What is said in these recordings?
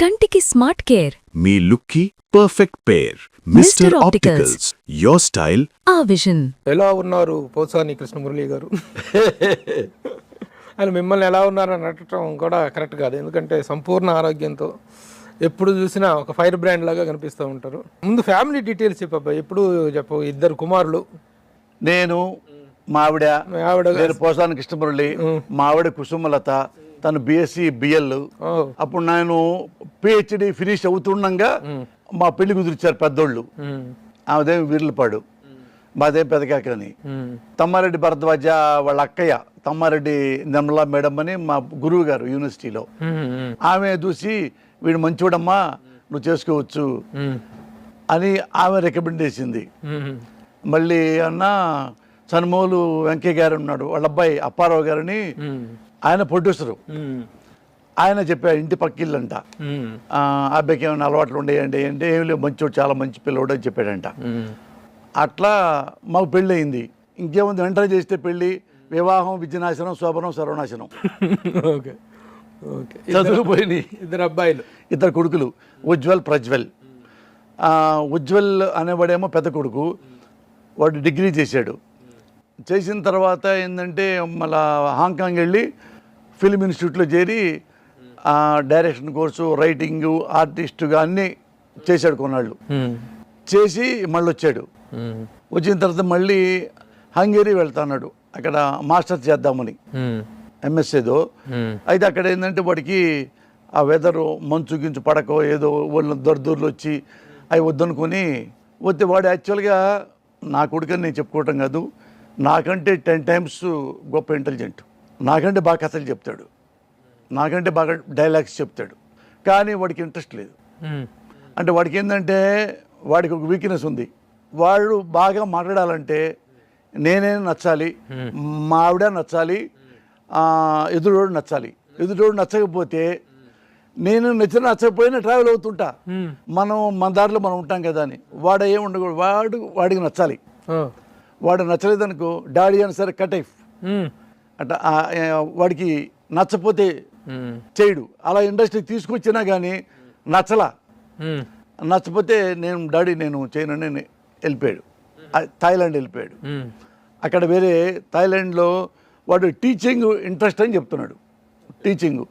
కంటికి smart care. మీ లుక్కి perfect pair. Mister opticals, your style a vision. ఎలా ఉన్నారు పోసాని కృష్ణమురళి గారు? ఆయన మిమ్మల్ని ఎలా ఉన్నారని అడగటం కూడా కరెక్ట్ కాదు, ఎందుకంటే సంపూర్ణ ఆరోగ్యంతో ఎప్పుడు చూసినా ఒక ఫైర్ బ్రాండ్ లాగా కనిపిస్తూ ఉంటారు. ముందు ఫ్యామిలీ డీటెయిల్స్ చెప్పబ్బా. ఎప్పుడు చెప్పు. ఇద్దరు కుమారులు, నేను మా ఆవిడ నేను పోసాని కృష్ణమురళి, మా ఆవిడ కుసుమలత, తను బిఎస్సి బిఎల్. అప్పుడు నేను పిహెచ్డి ఫినిష్ అవుతుండగా మా పెళ్లి కుదిరిచ్చారు పెద్దోళ్ళు. ఆమెదేమి వీర్లపాడు, మాదేం పెదకాకని. తమ్మారెడ్డి భరద్వాజ వాళ్ళ అక్కయ్య తమ్మారెడ్డి నిర్మలా మేడం అని మా గురువు గారు యూనివర్సిటీలో. ఆమె చూసి వీడు మంచోడమ్మా, నువ్వు చేసుకోవచ్చు అని ఆమె రికమెండ్ చేసింది. మళ్ళీ అన్న సన్మోలు వెంకయ్య గారు ఉన్నాడు, వాళ్ళ అబ్బాయి అప్పారావు గారని, ఆయన ప్రొడ్యూసరు. ఆయన చెప్పాడు ఇంటి పక్కిళ్ళంట, అబ్బాయికి ఏమైనా అలవాట్లు ఉండేయండి అంటే ఏం లేవు, మంచోడు, చాలా మంచి పిల్లవాడు అని చెప్పాడంట. అట్లా మాకు పెళ్ళి అయింది. ఇంకేముంది, వెంటనే చేస్తే పెళ్ళి, వివాహం, విద్యనాశనం, శోభనం, సర్వనాశనం. Okay okay. చదువుపోయినాయి. ఇద్దరు అబ్బాయిలు, ఇద్దరు కొడుకులు, ఉజ్వల్, ప్రజ్వల్. ఉజ్వల్ అనేవాడేమో పెద్ద కొడుకు, వాడు డిగ్రీ చేశాడు. చేసిన తర్వాత ఏంటంటే మళ్ళా హాంకాంగ్ వెళ్ళి ఫిల్మ్ ఇన్స్టిట్యూట్లో చేరి డైరెక్షన్ కోర్సు, రైటింగు, ఆర్టిస్టుగా అన్నీ చేశాడు కొన్నాళ్ళు. చేసి మళ్ళీ వచ్చాడు. వచ్చిన తర్వాత మళ్ళీ హంగేరీ వెళ్తాన్నాడు, అక్కడ మాస్టర్స్ చేద్దామని, ఎంఎస్ఏదో. అయితే అక్కడ ఏంటంటే వాడికి ఆ వెదరు మంచు గించు పడకో ఏదో వాళ్ళు దొరదూర్లు వచ్చి అవి వద్దనుకొని వస్తే, వాడు యాక్చువల్గా నా కొడుకని నేను చెప్పుకోవటం కాదు, నాకంటే 10 times గొప్ప ఇంటెలిజెంట్. నాకంటే బాగా కథలు చెప్తాడు, నాకంటే బాగా డైలాగ్స్ చెప్తాడు. కానీ వాడికి ఇంట్రెస్ట్ లేదు. అంటే వాడికి ఏంటంటే వాడికి ఒక వీక్నెస్ ఉంది. వాడు బాగా మాట్లాడాలంటే నేనే నచ్చాలి, మా ఆవిడ నచ్చాలి, ఎదురోడు నచ్చాలి. ఎదురోడు నచ్చకపోతే నేను నచ్చకపోయినా ట్రావెల్ అవుతుంటా, మనం మన దారిలో మనం ఉంటాం కదా అని. వాడు ఏమి ఉండకూడదు, వాడికి నచ్చాలి. వాడు నచ్చలేదనుకో డాడీ అని సరే కటైఫ్ అట్లా. వాడికి నచ్చపోతే చేయడు. అలా ఇండస్ట్రీకి తీసుకొచ్చినా కానీ నచ్చపోతే నేను డాడీ నేను చేయనని వెళ్ళిపోయాడు. థాయిలాండ్ వెళ్ళిపోయాడు. అక్కడ వేరే థాయిలాండ్లో వాడు టీచింగ్ ఇంట్రెస్ట్ అని చెప్తున్నాడు. టీచింగు,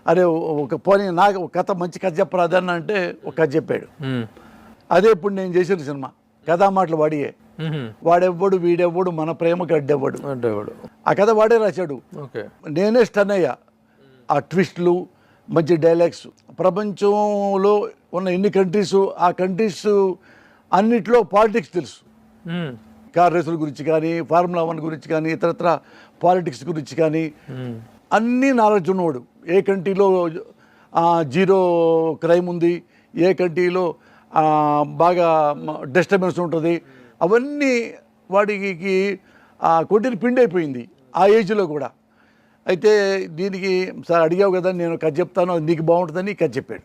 అరే ఒక పోనీ నాకు ఒక కథ, మంచి కథ చెప్పరాదన్న అంటే ఒక కథ చెప్పాడు. అదే ఇప్పుడు నేను చేసిన సినిమా కథా మాటలు వాడియే. వాడెవ్వడు, వీడెవ్వడు, మన ప్రేమకు అడ్డెవ్వడు. ఆ కథ వాడే రాశాడు. నేనే స్టన్ అయ్యా. ఆ ట్విస్ట్లు, మంచి డైలాగ్స్. ప్రపంచంలో ఉన్న ఎన్ని కంట్రీస్, ఆ కంట్రీస్ అన్నిట్లో పాలిటిక్స్ తెలుసు. కార్ రేసుల గురించి కానీ, ఫార్ములా 1 గురించి కానీ, ఇతరత్ర పాలిటిక్స్ గురించి కానీ అన్నీ నాలెడ్జ్ ఉన్నవాడు. ఏ కంట్రీలో జీరో క్రైమ్ ఉంది, ఏ కంట్రీలో బాగా డిస్టర్బెన్స్ ఉంటుంది, అవన్నీ వాడికి కొట్టిన పిండి అయిపోయింది ఆ ఏజ్లో కూడా. అయితే దీనికి సార్ అడిగావు కదా, నేను కథ చెప్తాను, నీకు బాగుంటుందని కథ చెప్పాడు.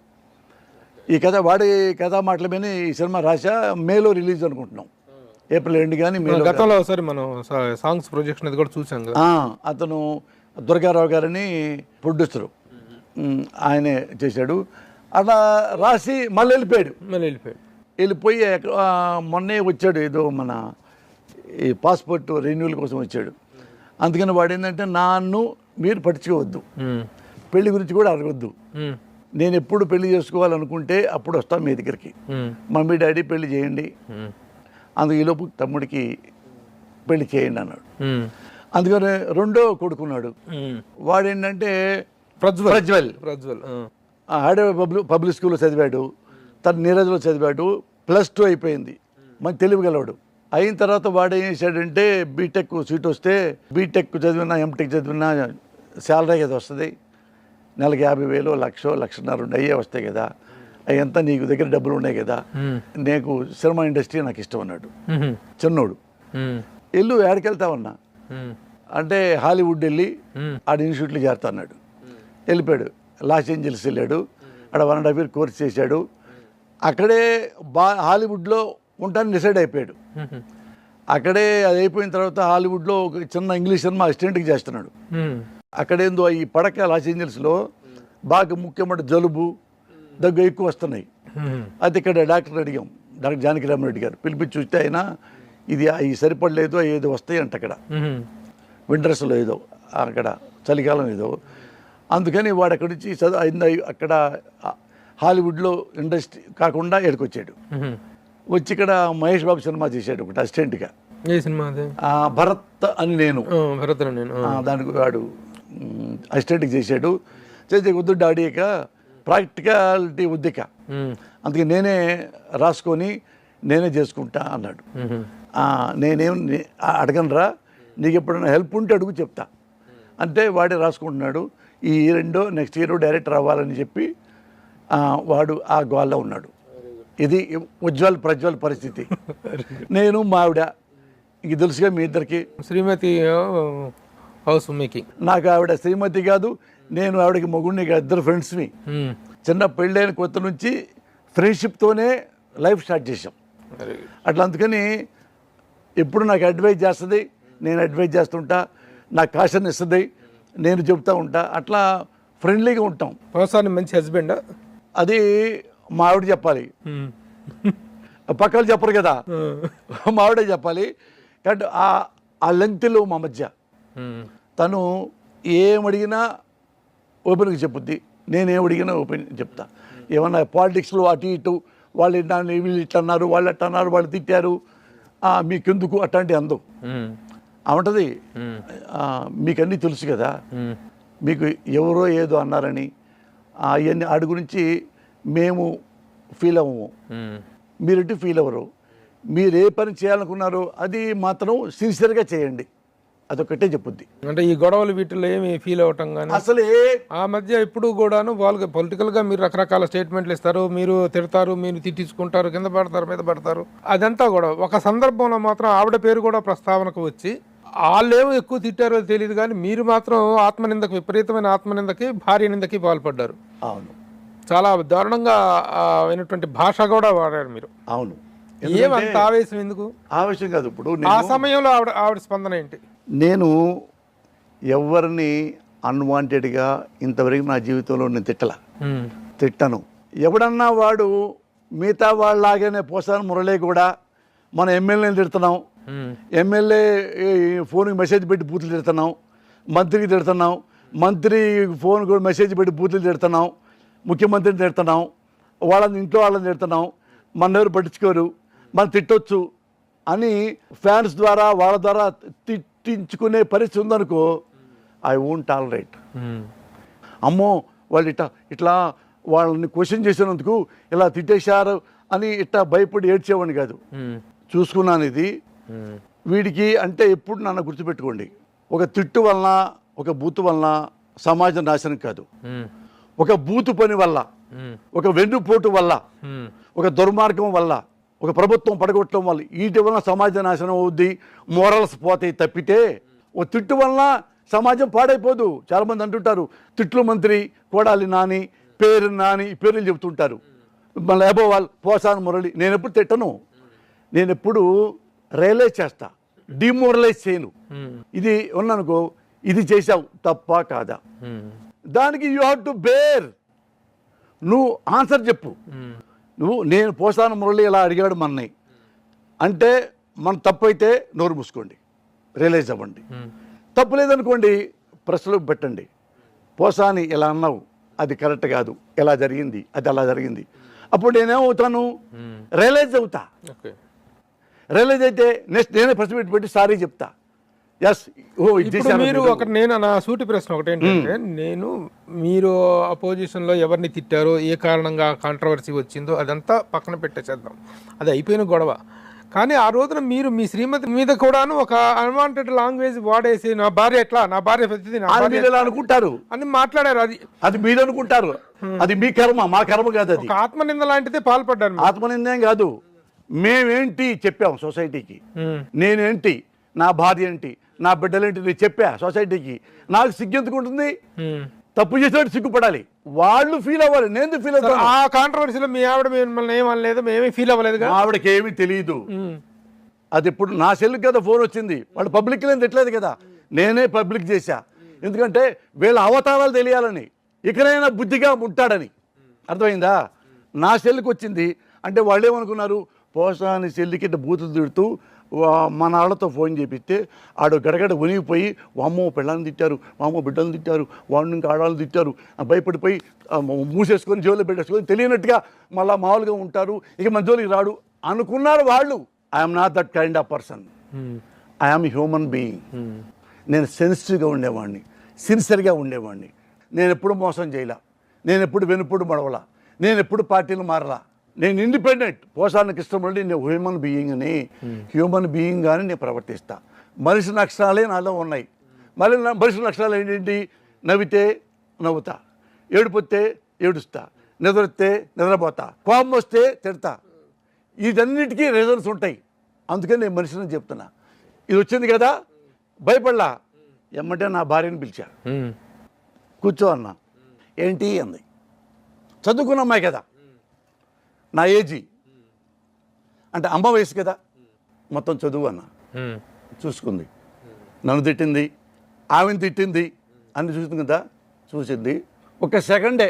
ఈ కథ వాడి కథా మాటల మీద ఈ సినిమా రాశా. మేలో రిలీజ్ అనుకుంటున్నాం, ఏప్రిల్ 2 కానీ మేలో. గతంలో ఒకసారి మనం సాంగ్స్ ప్రొజెక్షన్ అది కూడా చూసాం కదా. అతను దుర్గారావు గారని ప్రొడ్యూసరు, ఆయనే చేశాడు. అలా రాసి మళ్ళీ వెళ్ళిపోయి మొన్నే వచ్చాడు, ఏదో మన ఈ పాస్పోర్ట్ రెన్యూవల్ కోసం వచ్చాడు. అందుకని వాడు ఏంటంటే నన్ను మీరు పట్టించుకోవద్దు, పెళ్లి గురించి కూడా అడగొద్దు, నేను ఎప్పుడు పెళ్లి చేసుకోవాలనుకుంటే అప్పుడు వస్తాను మీ దగ్గరికి, మమ్మీ డాడీ పెళ్లి చేయండి, అందుకు ఈలోపు తమ్ముడికి పెళ్లి చేయండి అన్నాడు. అందుకని రెండో కొడుకున్నాడు, వాడేంటంటే ప్రజ్వల్. ఆడే పబ్లిక్ స్కూల్లో చదివాడు, తను నీరజ్లో చదివాడు, +2 అయిపోయింది, మంచి తెలివిగలవాడు. అయిన తర్వాత వాడు ఏం చేశాడంటే బీటెక్ సీట్ వస్తే, బీటెక్ చదివినా ఎంటెక్ చదివినా శాలరీ కదా వస్తుంది, నెలకు 50,000, 1,00,000, 1,50,000 అయ్యే వస్తాయి కదా, అయ్యంతా నీకు దగ్గర డబ్బులు ఉన్నాయి కదా, నీకు సినిమా ఇండస్ట్రీ నాకు ఇష్టం అన్నాడు. చిన్నోడు వెళ్ళు, ఏడకెళ్తావన్నా అంటే హాలీవుడ్ వెళ్ళి ఆడ ఇన్స్టిట్యూట్లో చేరుతా అన్నాడు. వెళ్ళిపోయాడు, లాస్ ఏంజల్స్ వెళ్ళాడు, అక్కడ 1.5 year కోర్స్ చేశాడు. అక్కడే హాలీవుడ్లో ఉంటాను డిసైడ్ అయిపోయాడు. అక్కడే అది అయిపోయిన తర్వాత హాలీవుడ్లో ఒక చిన్న ఇంగ్లీష్ సినిమా అసిస్టెంట్కి చేస్తున్నాడు. అక్కడేందో ఈ పడక లాస్ ఏంజల్స్లో బాగా ముఖ్యమైన జలుబు, దగ్గు ఎక్కువ వస్తున్నాయి. అయితే ఇక్కడ డాక్టర్ అడిగాం, డాక్టర్ జానకి రామరెడ్డి గారు పిలిపించి చూస్తే ఆయన ఇది సరిపడలేదు ఏదో వస్తాయి అంట అక్కడ వింటర్స్లో ఏదో అక్కడ చలికాలం ఏదో. అందుకని వాడు అక్కడి నుంచి అక్కడ హాలీవుడ్లో ఇండస్ట్రీ కాకుండా ఎక్కడికొచ్చాడు. వచ్చి ఇక్కడ మహేష్ బాబు సినిమా చేశాడు ఒకటి అసిస్టెంట్గా. ఏ సినిమా అది? భరత్ అని నేను దానికి వాడు అసిస్టెంట్కి చేశాడు. చేసే వద్దు డాడీక ప్రాక్టికాలిటీ వద్దిక, అందుకే నేనే రాసుకొని నేనే చేసుకుంటా అన్నాడు. నేనేం అడగనరా, నీకు ఎప్పుడైనా హెల్ప్ ఉంటే అడుగు చెప్తా అంటే వాడే రాసుకుంటున్నాడు. ఈ రెండో నెక్స్ట్ ఇయర్ డైరెక్టర్ అవ్వాలని చెప్పి వాడు ఆ గోల్లో ఉన్నాడు. ఇది ప్రజ్వల్ పరిస్థితి. నేను మావిడ ఇంక తెలుసుగా మీ ఇద్దరికి శ్రీమతి హౌస్ మేకింగ్. నాకు ఆవిడ శ్రీమతి కాదు, నేను ఆవిడకి మొగుడిని కాదు, ఇద్దరు ఫ్రెండ్స్ని. చిన్న పెళ్ళైన కొత్త నుంచి ఫ్రెండ్షిప్తోనే లైఫ్ స్టార్ట్ చేసాం అట్లా. అందుకని ఎప్పుడు నాకు అడ్వైజ్ చేస్తుంది, నేను అడ్వైజ్ చేస్తుంటా, నాకు కాషన్ ఇస్తుంది, నేను చెప్తా ఉంటా. అట్లా ఫ్రెండ్లీగా ఉంటాం. పోసాని మంచి హస్బెండా? అది మా ఆవిడ చెప్పాలి, పక్కలు చెప్పరు కదా, మా ఆవిడే చెప్పాలి. కాబట్టి ఆ లెంగ్త్లో మా మధ్య తను ఏమడిగినా ఓపెన్గా చెప్పుద్ది, నేనేమడిగినా ఓపెన్ చెప్తా. ఏమన్నా పాలిటిక్స్లో అటు ఇటు వాళ్ళు వీళ్ళు ఇట్లా అన్నారు, వాళ్ళు అట్లా అన్నారు, వాళ్ళు తిట్టారు, మీకెందుకు అట్లాంటి అందం అవంటది. మీకు అన్నీ తెలుసు కదా, మీకు ఎవరో ఏదో అన్నారని అవన్నీ ఆడి గురించి మేము ఫీల్ అవ్వము, మీరెట్టి ఫీల్ అవ్వరు. మీరు ఏ పని చేయాలనుకున్నారో అది మాత్రం సిన్సియర్గా చేయండి, అదొకటే చెప్పుద్ది. అంటే ఈ గొడవలు వీటిలో ఏమి ఫీల్ అవటం కానీ అసలే ఆ మధ్య ఎప్పుడు కూడాను వాళ్ళకి పొలిటికల్గా మీరు రకరకాల స్టేట్మెంట్లు ఇస్తారు, మీరు తిడతారు, మీరు తిట్టించుకుంటారు, కింద పడతారు, మీద పడతారు, అదంతా కూడా. ఒక సందర్భంలో మాత్రం ఆవిడ పేరు కూడా ప్రస్తావనకు వచ్చి వాళ్ళేమో ఎక్కువ తిట్టారో తెలియదు కానీ మీరు మాత్రం ఆత్మనిందకు, విపరీతమైన ఆత్మనిందకి, భార్య నిందకి పాల్పడ్డారు. అవును, చాలా దారుణంగా అయినటువంటి భాష కూడా వాడారు మీరు. అవును. ఏమంత ఆవేశం ఎందుకు? ఆవేశం కాదు. ఇప్పుడు ఆ సమయంలో ఆవిడ స్పందన ఏంటి? నేను ఎవరిని అన్వాంటెడ్గా ఇంతవరకు నా జీవితంలో నేను తిట్టను. ఎవడన్నా వాడు మిగతా వాళ్ళలాగానే పోసాను మురళి కూడా మన ఎమ్మెల్యేని తిడుతున్నాం, ఎమ్మెల్యే ఫోన్కి మెసేజ్ పెట్టి బూతులు తిడుతున్నాం, మంత్రికి తిడుతున్నాం, మంత్రి ఫోన్ కూడా మెసేజ్ పెట్టి బూతులు తిడుతున్నాం, ముఖ్యమంత్రిని తిడుతున్నాం, వాళ్ళని ఇంట్లో వాళ్ళని తిడుతున్నాం, మన ఎవరు పట్టించుకోరు, మనం తిట్టొచ్చు అని ఫ్యాన్స్ ద్వారా వాళ్ళ ద్వారా తిట్టించుకునే పరిస్థితి ఉందనుకో, ఐ వోంట్ టాలరేట్. అమ్మో వాళ్ళు ఇట్లా వాళ్ళని క్వశ్చన్ చేసినందుకు ఇలా తిట్టేశారు అని ఇట్లా భయపడి ఏడ్చేవాడిని కాదు. చూసుకున్నాను ఇది వీడికి అంటే ఎప్పుడు నన్ను గుర్తుపెట్టుకోండి, ఒక తిట్టు వలన, ఒక బూతు వలన సమాజం నాశనం కాదు. ఒక బూతు పని వల్ల, ఒక వెన్నుపోటు వల్ల, ఒక దుర్మార్గం వల్ల, ఒక ప్రభుత్వం పడగొట్టడం వల్ల వీటి వలన సమాజ నాశనం అవుద్ది, మోరల్స్ పోతాయి తప్పితే ఓ తిట్టు వలన సమాజం పాడైపోదు. చాలామంది అంటుంటారు తిట్లు మంత్రి కోడాలి నాని, పేరు నాని, పేర్లు చెబుతుంటారు. మళ్ళీ అబోవాల్ పోసాను మురళి. నేను ఎప్పుడు తిట్టను, నేను ఎప్పుడు రియలైజ్ చేస్తా, డిమోరలైజ్ చేయను. ఇది ఉన్నానుకో, ఇది చేసావు తప్ప కాదా, దానికి యూ హ్యావ్ టు బేర్. నువ్వు ఆన్సర్ చెప్పు. నేను పోసాను మురళి ఇలా అడిగాడు మన్నయ్య అంటే మన తప్పు అయితే నోరు మూసుకోండి, రియలైజ్ అవ్వండి. తప్పు లేదనుకోండి ప్రశ్నలు పెట్టండి. పోసాని ఇలా అన్నావు, అది కరెక్ట్ కాదు, ఎలా జరిగింది, అది అలా జరిగింది. అప్పుడు నేనేమవుతాను, రియలైజ్ అవుతా. రియలైజ్ అయితే నెక్స్ట్ నేనే ప్రశ్న పెట్టి సారీ చెప్తా. మీరు ఒకటి, నేను నా సూటి ప్రశ్న ఒకటి ఏంటంటే, మీరు అపోజిషన్లో ఎవరిని తిట్టారో, ఏ కారణంగా కాంట్రవర్సీ వచ్చిందో అదంతా పక్కన పెట్టేసేద్దాం, అది అయిపోయిన గొడవ. కానీ ఆ రోజున మీరు మీ శ్రీమతి మీద కూడాను ఒక అన్వాంటెడ్ లాంగ్వేజ్ వాడేసి నా భార్య ఎట్లా, నా భార్య అనుకుంటారు అని మాట్లాడారు. అది మీరు అనుకుంటారు, అది మీ కర్మ, మా కర్మ కాదు. అది ఆత్మనింద లాంటిదే పాల్పడ్డారు. ఆత్మనిందేం కాదు, మేమేంటి చెప్పాం సొసైటీకి, నేనేంటి, నా భార్య ఏంటి, నా బిడ్డలేంటి నేను చెప్పా సొసైటీకి. నాకు సిగ్గెందుకుంటుంది, తప్పు చేసేవాడు సిగ్గుపడాలి, వాళ్ళు ఫీల్ అవ్వాలి, నేను ఫీల్ అవుతాను. ఆ కాంట్రవర్సీలో మీ ఆవిడ మిమ్మల్ని ఏమనలేదు, మేమీ ఫీల్ అవ్వలేదు. ఆవిడకి ఏమీ తెలియదు. అది ఇప్పుడు నా సెల్కి కదా ఫోన్ వచ్చింది, వాళ్ళు పబ్లిక్ లేని తిట్టలేదు కదా, నేనే పబ్లిక్ చేశా. ఎందుకంటే వీళ్ళ అవతారాలు తెలియాలని, ఇకనైనా బుద్ధిగా ఉంటాడని. అర్థమైందా? నా సెల్కి వచ్చింది అంటే వాళ్ళు ఏమనుకున్నారు, పోసాని సెల్లికి ఇట్లా బూతులు తిడుతూ మన వాళ్ళతో ఫోన్ చేపిస్తే ఆడు గడగడ ఉనిగిపోయి వామ్మో పిల్లల్ని తిట్టారు, వామ్మో బిడ్డలను తిట్టారు, వాడిని ఇంకా ఆడాలను తిట్టారు, భయపడిపోయి మూసేసుకొని జోలు పెట్టేసుకొని తెలియనట్టుగా మళ్ళీ మామూలుగా ఉంటారు, ఇక మన జోలికి రాడు అనుకున్నారు వాళ్ళు. I'm not that kind of person. I'm human being. నేను సెన్సిటివ్గా ఉండేవాడిని, సిన్సియర్గా ఉండేవాడిని. నేను ఎప్పుడు మోసం చేయలా, నేను ఎప్పుడు వెనుప్పుడు మడవలా, నేను ఎప్పుడు పార్టీలు మారలా. నేను ఇండిపెండెంట్. పోసానికి ఇష్టం ఉండి నేను హ్యూమన్ బీయింగ్ అని, హ్యూమన్ బీయింగ్ అని నేను ప్రవర్తిస్తా. మనిషి లక్షణాలే నాలో ఉన్నాయి. మళ్ళీ మనిషి లక్షణాలు ఏంటి? నవ్వితే నవ్వుతా, ఏడుపోతే ఏడుస్తా, నిద్రొస్తే నిద్రపోతా, కోపం వస్తే తిడతా. ఇదన్నిటికీ రీజన్స్ ఉంటాయి. అందుకని నేను మనిషిని చెప్తున్నా. ఇది వచ్చింది కదా, భయపడలా. ఎమ్మంటే నా భార్యని పిలిచా, కూర్చో అన్న. ఏంటి అంది. చదువుకున్న అమ్మాయి కదా, నా ఏజీ అంటే అమ్మ వయసు కదా, మొత్తం చదువు అన్న. చూసుకుంది, నన్ను తిట్టింది, ఆమెను తిట్టింది, అన్ని చూసింది కదా. చూసింది ఒక సెకండే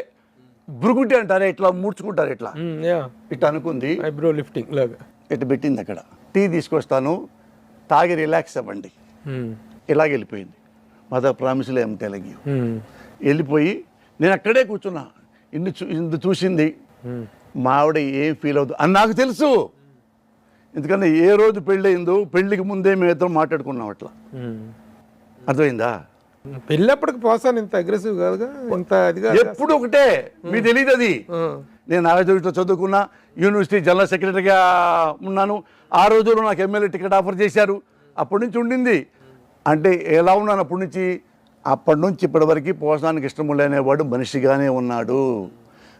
బ్రుగుటి అంటారే, ఇట్లా మూడ్చుకుంటారు, ఇట్లా ఇట్లా అనుకుంది, ఐబ్రో లిఫ్టింగ్ లాగా ఇట్లా పెట్టింది. అక్కడ టీ తీసుకొస్తాను, తాగి రిలాక్స్ అవ్వండి, ఇలాగ వెళ్ళిపోయింది. మదర్ ప్రామిస్లే ఏం తెలుగు వెళ్ళిపోయి నేను అక్కడే కూర్చున్నా. ఇందు చూసింది మా ఆవిడ ఏం ఫీల్ అవుతుంది అని నాకు తెలుసు. ఎందుకంటే ఏ రోజు పెళ్ళి అయిందో పెళ్ళికి ముందే మేమిద్దరం మాట్లాడుకున్నాం అట్లా. అర్థమైందా? పెళ్ళప్పటికి పోసాను ఇంత అగ్రెసివ్ కాదుగా, ఇంత అదిగా ఎప్పుడు ఒకటే. మీకు తెలియదు అది. నేను నాగచోటిలో చదువుకున్నా, యూనివర్సిటీ జనరల్ సెక్రటరీగా ఉన్నాను. ఆ రోజుల్లో నాకు ఎమ్మెల్యే టికెట్ ఆఫర్ చేశారు. అప్పటి నుంచి ఉండింది. అంటే ఎలా ఉన్నాను అప్పటి నుంచి? అప్పటి నుంచి ఇప్పటివరకు పోసానికి ఇష్టం లేనేవాడు మనిషిగానే ఉన్నాడు.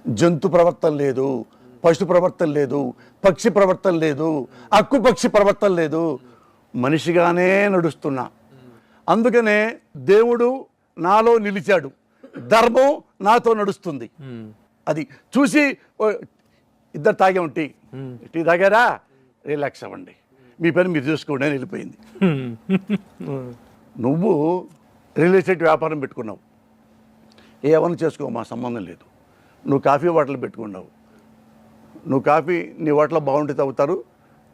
జంతు ప్రవర్తన లేదు, పశు ప్రవర్తన లేదు, పక్షి ప్రవర్తన లేదు, అక్కు పక్షి ప్రవర్తన లేదు, మనిషిగానే నడుస్తున్నా. అందుకనే దేవుడు నాలో నిలిచాడు, ధర్మం నాతో నడుస్తుంది. అది చూసి ఇద్దరు తాగాం టీ, టీ తాగారా, రిలాక్స్ అవ్వండి, మీ పని మీరు చూసుకోండి అని వెళ్ళిపోయింది. నువ్వు రియల్ ఎస్టేట్ వ్యాపారం పెట్టుకున్నావు, ఏమన్నా చేసుకో, మా సంబంధం లేదు. నువ్వు కాఫీ హోటల్ పెట్టుకున్నావు, నువ్వు కాఫీ నీ హోటల్లో బాగుంటే తాగుతారు,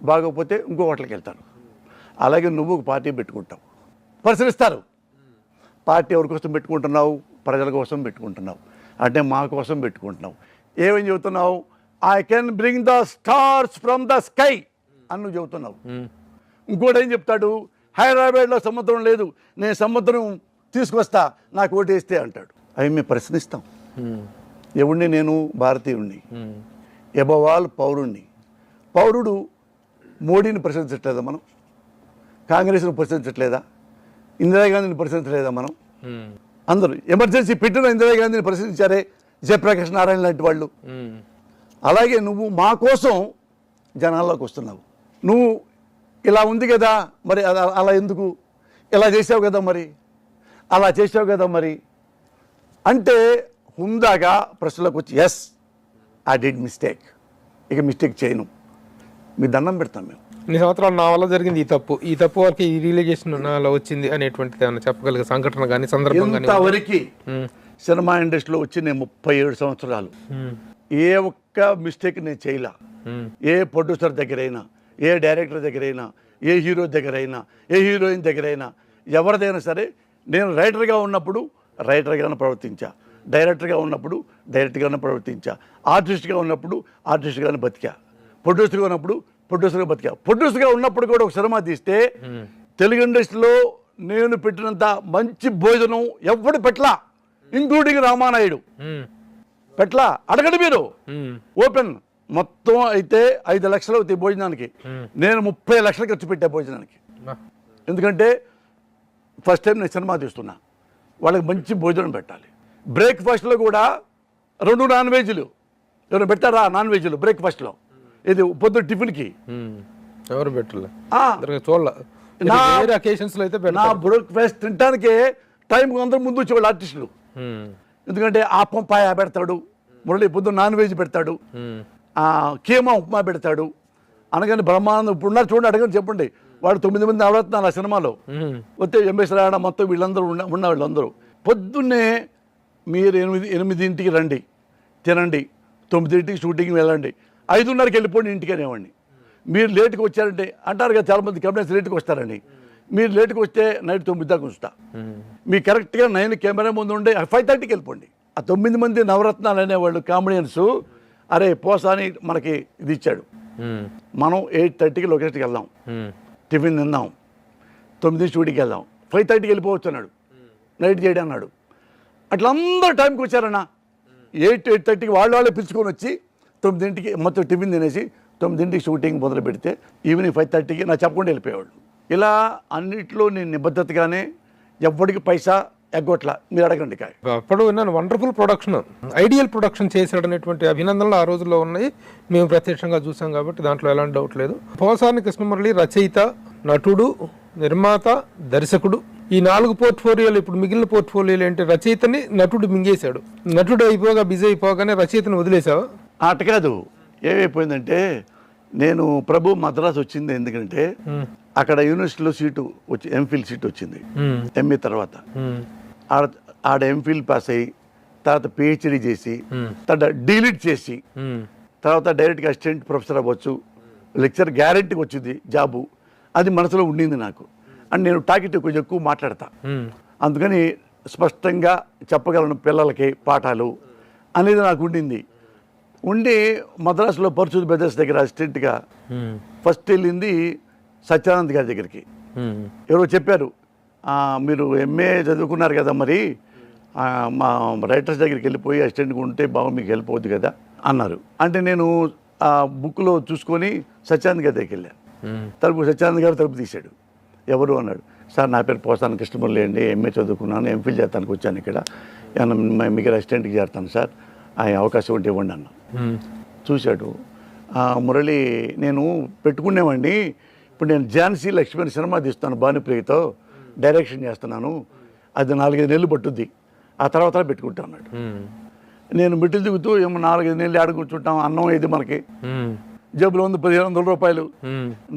బాగోకపోతే ఇంకో హోటల్కి వెళ్తారు. అలాగే నువ్వు ఒక పార్టీ పెట్టుకుంటావు, పరిశీలిస్తారు. పార్టీ ఎవరి కోసం పెట్టుకుంటున్నావు? ప్రజల కోసం పెట్టుకుంటున్నావు. అంటే మా కోసం పెట్టుకుంటున్నావు. ఏమేం చెబుతున్నావు? I can bring the stars from the sky అని నువ్వు చెబుతున్నావు. ఇంకోటి ఏం చెప్తాడు? హైదరాబాద్లో సముద్రం లేదు, నేను సముద్రం తీసుకొస్తా, నాకు ఓటేస్తే అంటాడు. అవి మేము ప్రశ్నిస్తాం. ఎవడిని? నేను భారతీయుడిని, ఎబవాల్ పౌరుణ్ణి. పౌరుడు మోడీని ప్రశ్నించట్లేదా మనం? కాంగ్రెస్ను ప్రశ్నించట్లేదా? ఇందిరాగాంధీని ప్రశ్నించలేదా మనం? అందరూ ఎమర్జెన్సీ పెట్టిన ఇందిరాగాంధీని ప్రశ్నించారే, జయప్రకాష్ నారాయణ లాంటి వాళ్ళు. అలాగే నువ్వు మా కోసం జనాల్లోకి వస్తున్నావు. నువ్వు ఇలా ఉంది కదా, మరి అలా ఎందుకు? ఇలా చేసావు కదా, మరి అలా చేసావు కదా, మరి అంటే హుందాగా ప్రశ్నలోకి వచ్చి ఎస్ ఐ డిడ్ మిస్టేక్, ఇక మిస్టేక్ చేయను, మీ దండం పెడతాం మేము. ఇన్ని సంవత్సరాలు నా వల్ల జరిగింది ఈ తప్పు వరకు ఈ రియలైజేషన్ నాలో వచ్చింది అనేటువంటిది ఏమైనా చెప్పగలిగే సంఘటన కానీ సందర్భం కానీ? ఇంతవరకు సినిమా ఇండస్ట్రీలో వచ్చి నేను 37 సంవత్సరాలు ఏ ఒక్క మిస్టేక్ నేను చేయలా. ఏ ప్రొడ్యూసర్ దగ్గరైనా, ఏ డైరెక్టర్ దగ్గరైనా, ఏ హీరో దగ్గరైనా, ఏ హీరోయిన్ దగ్గరైనా, ఎవరిదైనా సరే నేను రైటర్గా ఉన్నప్పుడు రైటర్గానే ప్రవర్తించా, డైరెక్టర్గా ఉన్నప్పుడు డైరెక్టర్గానే ప్రవర్తించా, ఆర్టిస్ట్గా ఉన్నప్పుడు ఆర్టిస్ట్గానే బతికా, ప్రొడ్యూసర్గా ఉన్నప్పుడు ప్రొడ్యూసర్గా బతికా. ప్రొడ్యూసర్గా ఉన్నప్పుడు కూడా ఒక సినిమా తీస్తే తెలుగు ఇండస్ట్రీలో నేను పెట్టినంత మంచి భోజనం ఎవడు పెట్టలా, ఇంక్లూడింగ్ రామానాయుడు పెట్లా. అడగండి మీరు, ఓపెన్. మొత్తం అయితే 5 లక్షలు అవుతాయి భోజనానికి, నేను 30 లక్షలు ఖర్చు పెట్టా భోజనానికి. ఎందుకంటే ఫస్ట్ టైం నేను సినిమా తీస్తున్నా, వాళ్ళకి మంచి భోజనం పెట్టాలి. బ్రేక్ఫాస్ట్లో కూడా 2 నాన్ వెజ్లు ఎవరు పెట్టారా? నాన్ వెజ్లు బ్రేక్ఫాస్ట్లో. ఇది పొద్దున్న టిఫిన్కి ఎవరు పెట్టలే, చూడలే. నా బ్రేక్ఫాస్ట్ తినడానికే టైంకి అందరూ ముందు వచ్చేవాళ్ళు ఆర్టిస్టులు. ఎందుకంటే ఆపం పాయ పెడతాడు, మురళి పొద్దున్న నాన్ వెజ్ పెడతాడు, కీమా ఉప్మా పెడతాడు. అనగానే బ్రహ్మానందం ఇప్పుడున్నారు చూడండి, అడగని చెప్పండి. వాడు 9 మంది నవరత్నాలు ఆ సినిమాలో వస్తే ఎంఎస్ రాయణ మొత్తం వీళ్ళందరూ ఉన్న వాళ్ళందరూ పొద్దున్నే మీరు 8ంటికి రండి, తినండి, 9ంటికి షూటింగ్ వెళ్ళండి, 5:30కి వెళ్ళిపోండి ఇంటికి అనేవాడిని. మీరు లేట్కి వచ్చారంటే అంటారు కదా చాలామంది కెమెరాస్ లేట్కి వస్తారని. మీరు లేట్కి వస్తే నైట్ 9 దాకా ఉంచుతా. మీరు కరెక్ట్గా 9 కెమెరా ముందు ఉండే 5:30కి వెళ్ళిపోండి. ఆ 9 మంది నవరత్నాలు అనేవాళ్ళు కామెడియన్స్, అరే పోసా అని మనకి ఇది ఇచ్చాడు. మనం 8:30కి లొకేషన్కి వెళ్దాం, టిఫిన్ తిందాం, 9 షూటింగ్కి వెళ్దాం, 5:30కి వెళ్ళిపోవచ్చు అన్నాడు, నైట్ చేయడం అన్నాడు. అట్లా అందరూ టైంకి వచ్చారన్నా. 8:30కి వాళ్ళే పిలుచుకొని వచ్చి 9ంటికి మొత్తం టిఫిన్ తినేసి 9ంటికి షూటింగ్ మొదలు పెడితే ఈవినింగ్ 5:30కి నాకు చెప్పకుండా వెళ్ళిపోయేవాళ్ళు. ఇలా అన్నిట్లో నేను నిబద్ధతగానే ఎవ్వడికి పైసా ఎగ్గొట్లా. మీరు అడగండి కాయ. అప్పుడు విన్నాను వండర్ఫుల్ ప్రొడక్షన్, ఐడియల్ ప్రొడక్షన్ చేశాడనేటువంటి అభినందనలు ఆ రోజుల్లో ఉన్నాయి. మేము ప్రత్యక్షంగా చూసాం కాబట్టి దాంట్లో ఎలాంటి డౌట్ లేదు. పోసాని కృష్ణమురళి రచయిత, నటుడు, నిర్మాత, దర్శకుడు, ఈ 4 పోర్ట్ఫోలియోలు. ఇప్పుడు మిగిలిన పోర్ట్ఫోలియోలు ఏంటి? రచయితని నటుడు మింగేశాడు. నటుడు అయిపోగా బిజీ అయిపోగానే రచయితను వదిలేసావా? అట కాదు, ఏమైపోయిందంటే నేను ప్రభు మద్రాసు వచ్చింది ఎందుకంటే అక్కడ యూనివర్సిటీలో సీటు వచ్చి ఎంఫిల్ సీట్ వచ్చింది. ఎంఏ తర్వాత ఆడ ఎంఫిల్ పాస్ అయ్యి తర్వాత పిహెచ్డి చేసి తర్వాత డీలిట్ చేసి తర్వాత డైరెక్ట్గా అసిస్టెంట్ ప్రొఫెసర్ అవ్వచ్చు, లెక్చర్ గ్యారెంటీకి వచ్చింది జాబు. అది మనసులో ఉండింది నాకు. అండ్ నేను టాకిటివ్ కొంచెం ఎక్కువ మాట్లాడతా, అందుకని స్పష్టంగా చెప్పగలను పిల్లలకి పాఠాలు అనేది నాకు ఉండింది. ఉండి మద్రాసులో పరశుద్ధ బ్రదర్స్ దగ్గర అసిస్టెంట్గా ఫస్ట్ వెళ్ళింది సత్యానంద్ గారి దగ్గరికి. ఎవరో చెప్పారు, మీరు ఎంఏ చదువుకున్నారు కదా, మరి మా రైటర్స్ దగ్గరికి వెళ్ళిపోయి అసిస్టెంట్గా ఉంటే బాగా మీకు హెల్ప్ అవుద్ది కదా అన్నారు. అంటే నేను ఆ బుక్లో చూసుకొని సత్యానంద్ గారి దగ్గరికి వెళ్ళాను. సత్యానంద్ గారు తలుపు తీశాడు. ఎవరు అన్నాడు. సార్ నా పేరు పోసాని కృష్ణమురళి అండి, ఎంఏ చదువుకున్నాను, ఎంఫిల్ చేస్తానికి వచ్చాను ఇక్కడ, మీకు అసిస్టెంట్కి చేస్తాను సార్, ఆ అవకాశం ఉంటే ఇవ్వండి అన్నా. చూశాడు. మురళి నేను పెట్టుకునేవాడిని, ఇప్పుడు నేను ఝాన్సీ లక్ష్మణ్ సినిమా తీస్తాను భానుప్రియతో, డైరెక్షన్ చేస్తున్నాను, అది 4-5 నెలలు పట్టుద్ది, ఆ తర్వాత పెట్టుకుంటా అన్నాడు. నేను మెట్లు దిగుతూ ఏమో 4-5 నెలలు ఆడ కూర్చుంటాం, అన్నం ఇది మనకి జేబులో ఉంది 1500 రూపాయలు,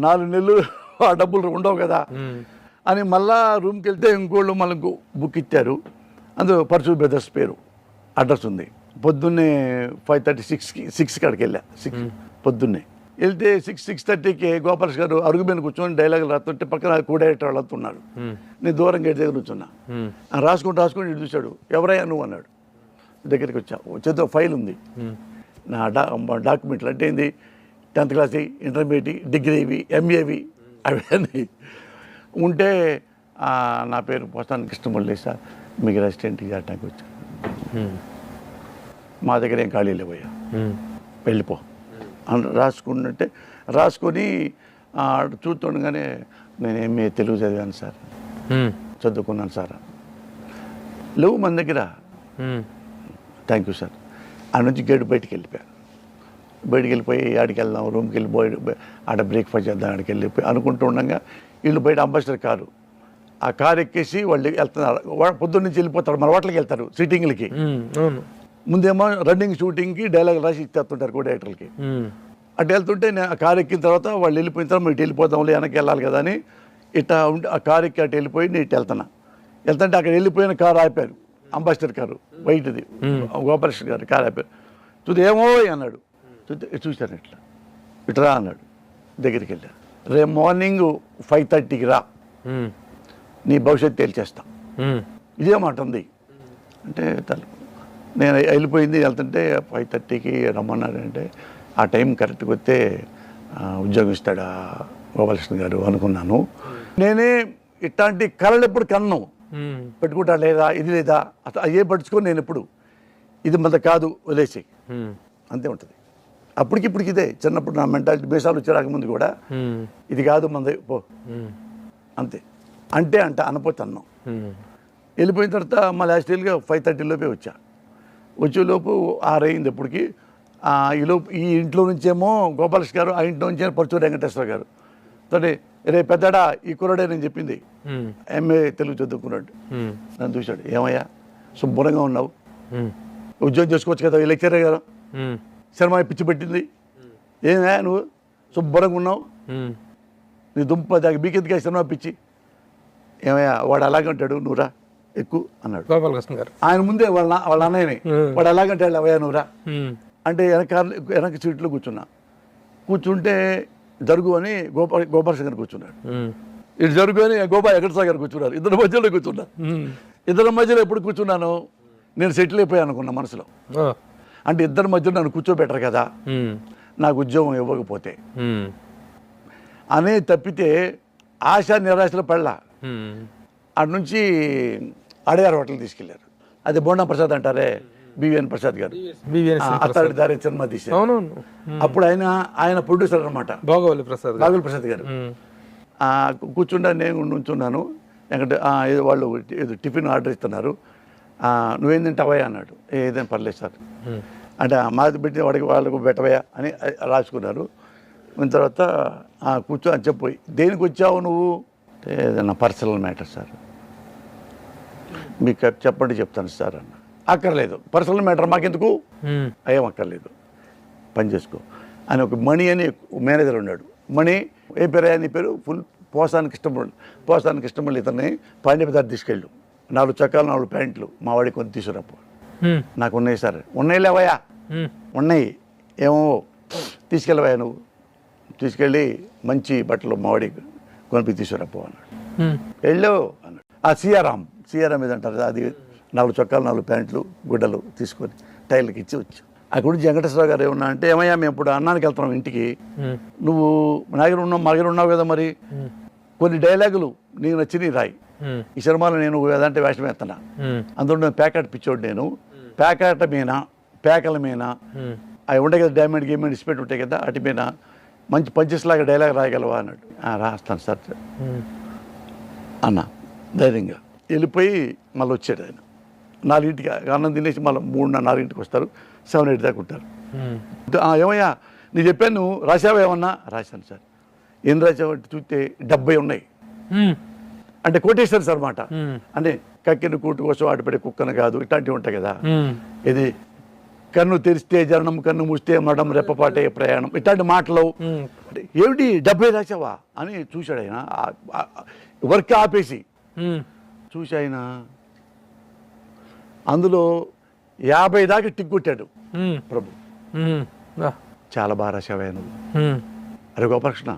4 నెలలు ఆ డబ్బులు ఉండవు కదా అని మళ్ళా రూమ్కి వెళ్తే ఇంకోళ్ళు మళ్ళీ బుక్ ఇచ్చారు. అందులో పరశుద్ధ బ్రదర్స్ పేరు అడ్రస్ ఉంది. పొద్దున్నే 5:30 6 కాడికి వెళ్ళా. 6 పొద్దున్నే వెళ్తే 6:30కి గోపాలస్ గారు అరుగు మీద కూర్చొని డైలాగులు రాస్తుంటే పక్కన డైరెక్టర్ వాళ్ళు వస్తున్నారు. నేను దూరం గేట్ దగ్గర కూర్చున్నా. రాసుకుంటూ ఇటు చూశాడు. ఎవరయ్యా నువ్వు అన్నాడు. దగ్గరికి వచ్చేతో ఫైల్ ఉంది నా డాక్యుమెంట్లు, అంటే ఏంది 10th క్లాస్, ఇంటర్మీడియట్, డిగ్రీవి, ఎంఏవి అవన్నీ ఉంటే నా పేరు పోసాని కృష్ణమురళి సార్, మీకు అసిస్టెంట్కి చేయడానికి వచ్చాను, మా దగ్గర ఏం ఖాళీ లేవయ్యా, వెళ్ళిపో అని రాసుకున్నట్టే రాసుకొని చూస్తుండగానే నేను ఎంఏ తెలుగు చదివాను సార్, చదువుకున్నాను సార్, లేవు మన దగ్గర, థ్యాంక్ యూ సార్. ఆ నుంచి గేటు బయటికి వెళ్ళిపోయి ఆడికి వెళ్దాం, రూమ్కి వెళ్ళిపోయి ఆడ బ్రేక్ఫాస్ట్ చేద్దాం, ఆడికి వెళ్ళిపోయి అనుకుంటూ ఉండగా వీళ్ళు బయట అంబాసిడర్ కారు, ఆ కారు ఎక్కేసి వాళ్ళు వెళ్తున్నారు. పొద్దున్న నుంచి వెళ్ళిపోతారు, మన హోటల్కి వెళ్తారు సిట్టింగ్లకి. ముందేమో రన్నింగ్ షూటింగ్కి డైలాగ్ రాసి ఇచ్చేస్తుంటారు కో డైరెక్టర్లకి. అటు వెళ్తుంటే నేను ఆ కారు ఎక్కిన తర్వాత వాళ్ళు వెళ్ళిపోయిన తర్వాత ఇటు వెళ్ళిపోదాంలే, వెనక్కి వెళ్ళాలి కదా అని ఇట్లా ఉంటే ఆ కారు ఎక్కి అటు వెళ్ళిపోయి నేను ఇటు వెళ్తుంటే అక్కడ వెళ్ళిపోయిన కారు ఆపారు, అంబాసిడర్ కారు వైట్ది, గోపాలకృష్ణ గారు కారు ఆపారు. చూస్తే ఏమో అన్నాడు. చూశాను ఇట్లా అన్నాడు. దగ్గరికి వెళ్ళా. రేపు మార్నింగ్ 5:30కి రా, నీ భవిష్యత్తు తేల్చేస్తా, ఇదే మాట ఉంది. అంటే నేను వెళ్ళిపోయింది, వెళ్తుంటే 5:30కి రమ్మన్నాడు. అంటే ఆ టైం కరెక్ట్గా వస్తే ఉద్యోగం ఇస్తాడా గోపాలకృష్ణ గారు అనుకున్నాను. నేనే ఇట్లాంటి కళలు ఎప్పుడు కన్ను పెట్టుకుంటా లేదా, ఇది లేదా, అసలు అయ్యే పట్టుకొని నేను ఎప్పుడు ఇది మన కాదు వదిలేసి అంతే ఉంటుంది. అప్పటికిప్పటికి ఇదే. చిన్నప్పుడు నా మెంటాలిటీ బేసాలు వచ్చి రాకముందు కూడా ఇది కాదు మనది పో అంతే. అంటే అనపోతే అన్నాం. వెళ్ళిపోయిన తర్వాత మళ్ళీ లాస్ట్గా 5:30 లోపే వచ్చేలోపు 6 అయింది. ఎప్పటికి ఈలోపు ఈ ఇంట్లో నుంచేమో గోపాలకృష్ణ గారు, ఆ ఇంట్లో నుంచే పరచూరు వెంకటేశ్వర గారు తోటి, రే పెద్దడా ఈ కుర్రాడే నేను చెప్పింది, ఎంఏ తెలుగు చదువుకున్నాడు. నన్ను చూశాడు. ఏమయ్యా శుభ్రంగా ఉన్నావు, ఉద్యోగం చేసుకోవచ్చు కదా, ఈ లెక్చరర్ గారు సినిమా పిచ్చి పెట్టింది, ఏమయ్యా నువ్వు శుభ్రంగా ఉన్నావు, నీ దుంప దాకా బీకెత్తిగా సినిమా పిచ్చి, ఏమయ్యా వాడు అలాగే ఉంటాడు, నువ్వురా ఎక్కువ అన్నాడు గోపాలకృష్ణ గారు. ఆయన ముందే వాళ్ళ అన్నయ్యని, వాడు అలాగంటాడు అవయ్యా నువ్వురా, అంటే వెనక సీట్లో కూర్చుంటే జరుగు అని గోపాలకృష్ణ గారు కూర్చున్నాడు. ఇటు జరుగు అని వెంకటేశ్వర గారు కూర్చున్నారు. ఇద్దరు మధ్యలో కూర్చున్నారు. ఇద్దరి మధ్యలో ఎప్పుడు కూర్చున్నాను నేను సెటిల్ అయిపోయాను అనుకున్నా మనసులో. అంటే ఇద్దరి మధ్యలో నన్ను కూర్చోబెట్టరు కదా నాకు ఉద్యోగం ఇవ్వకపోతే అనే తప్పితే ఆశ నిరాశలో పడలా. అటు నుంచి అడయారు హోటల్ తీసుకెళ్లారు. అది బోండా ప్రసాద్ అంటారే, బివిఎన్ ప్రసాద్ గారు అత్తాడి దారి సినిమా తీశారు. అప్పుడు ఆయన ప్రొడ్యూసర్ అనమాట, బాగోలి ప్రసాద్ గారు. కూర్చుండా నేను నుంచున్నాను. వాళ్ళు ఏదో టిఫిన్ ఆర్డర్ ఇస్తున్నారు. నువ్వేం తింటావయ్యా అన్నాడు. ఏదైనా పర్లేదు సార్ అంటే మాది పెట్టి వాళ్ళకు పెట్టవయ్యా అని రాసుకున్నారు. దాని తర్వాత కూర్చో అని చెప్పి దేనికి వచ్చావు నువ్వు? ఏదన్నా పర్సనల్ మ్యాటర్ సార్, మీకు చెప్పండి చెప్తాను సార్ అన్న. అక్కర్లేదు, పర్సనల్ మ్యాటర్ మాకెందుకు, ఏం అక్కర్లేదు, పని చేసుకో అని. ఒక మణి అని మేనేజర్ ఉన్నాడు. మణి ఏ పేరు అని పేరు ఫుల్ పోసానికి ఇష్టపడి ఇతన్ని పాండ్యపదార్థ తీసుకెళ్ళు. 4 చొక్కాలు 4 ప్యాంట్లు మా వాడికి కొంత తీసుకురాపో. నాకు ఉన్నాయి సార్. ఉన్నాయి లేవయ్యా, ఉన్నాయి ఏమో తీసుకెళ్ళవయ్యా, నువ్వు తీసుకెళ్ళి మంచి బట్టలు మా వాడికి కొనిపి తీసుకురాపో అన్నాడు. వెళ్ళు అన్నాడు. సీఆర్ఎం ఏదంటారు, అది 4 చొక్కాలు 4 ప్యాంట్లు గుడ్డలు తీసుకొని టైలర్కి ఇచ్చి వచ్చు. అక్కడ నుంచి వెంకటేశ్వర గారు ఏమన్నా అంటే, ఏమయ్యా మేము ఇప్పుడు అన్నానికి వెళ్తున్నాం ఇంటికి, నువ్వు మా దగ్గర ఉన్నావు కదా, మరి కొన్ని డైలాగులు నీకు నచ్చినవి రాయి. ఈ సినిమాలో నేను ఏదంటే వేషం వేస్తున్నా, అందులో నేను ప్యాకెట్ పిచ్చోడు. నేను పేకల మీద అవి ఉండే కదా, డైమండ్ గేమెంట్ ఇస్పెట్ ఉంటాయి కదా, అటు మీద మంచి పంచెస్ లాగా డైలాగ్ రాయగలవా అన్నాడు. రాస్తాను సార్ అన్న ధైర్యంగా. వెళ్ళిపోయి మళ్ళీ వచ్చాడు ఆయన. 4ంటికి అన్నం తినేసి మళ్ళీ 3-4ంటికి వస్తారు. 7-8 దాకా ఉంటారు. ఏమయ్యా నేను చెప్పాను, నువ్వు రాసావా ఏమన్నా? రాశాను సార్. ఏం రాసావు చూస్తే 70 ఉన్నాయి. అంటే కోటేశ్వరి సార్ మాట, అంటే కక్కిన కూటు కోసం ఆడిపడే కుక్కను కాదు, ఇట్లాంటివి ఉంటాయి కదా. ఇది కన్ను తెరిస్తే జననం, కన్ను మూస్తే మడం, రెప్పపాటే ప్రయాణం, ఇట్లాంటి మాటలు. ఏమిటి 70 రాసావా అని చూశాడు ఆయన. వర్క్ ఆపేసి చూసి ఆయన అందులో 50 దాకా టిక్ కొట్టాడు. ప్రభు చాలా బాగా రాసావా నువ్వు. అరే గోపాలకృష్ణ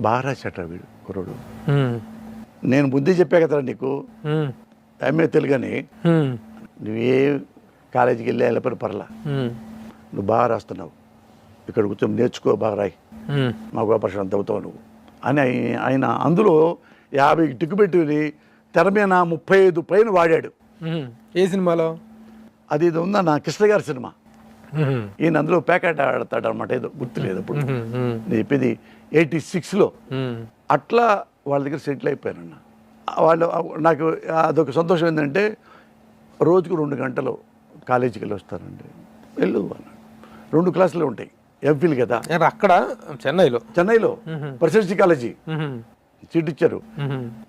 బాగా రాశాట వీడు కుర్రోడు. నేను బుద్ధి చెప్పా కదా నీకు, ఎంఏ తెలుగని, నువ్వే కాలేజీకి వెళ్ళి పర్లా, నువ్వు బాగా రాస్తున్నావు, ఇక్కడ కూర్చొని నేర్చుకో, బాగా రాయి, మా గోపాలకృష్ణ అంత అవుతావు నువ్వు అని ఆయన అందులో 50 టిక్కు పెట్టుకుని తెర మీద 35 పైన వాడాడు. ఏ సినిమాలో? అది ఇది ఉందా నా కృష్ణ గారి సినిమా. ఈయన అందులో ప్యాకెట్ ఆడతాడు అనమాట, ఏదో గుర్తులేదు అప్పుడు. నేను చెప్పేది 86లో. అట్లా వాళ్ళ దగ్గర సెటిల్ అయిపోయానన్న. వాళ్ళు నాకు అదొక సంతోషం ఏంటంటే, రోజుకు 2 గంటలు కాలేజీకి వెళ్ళి వస్తానండి. వెళ్ళు అన్నాడు. 2 క్లాసులు ఉంటాయి, ఎంఫిల్ కదా అక్కడ చెన్నైలో ప్రెసిడెన్సీ కాలేజీ సీట్ ఇచ్చారు.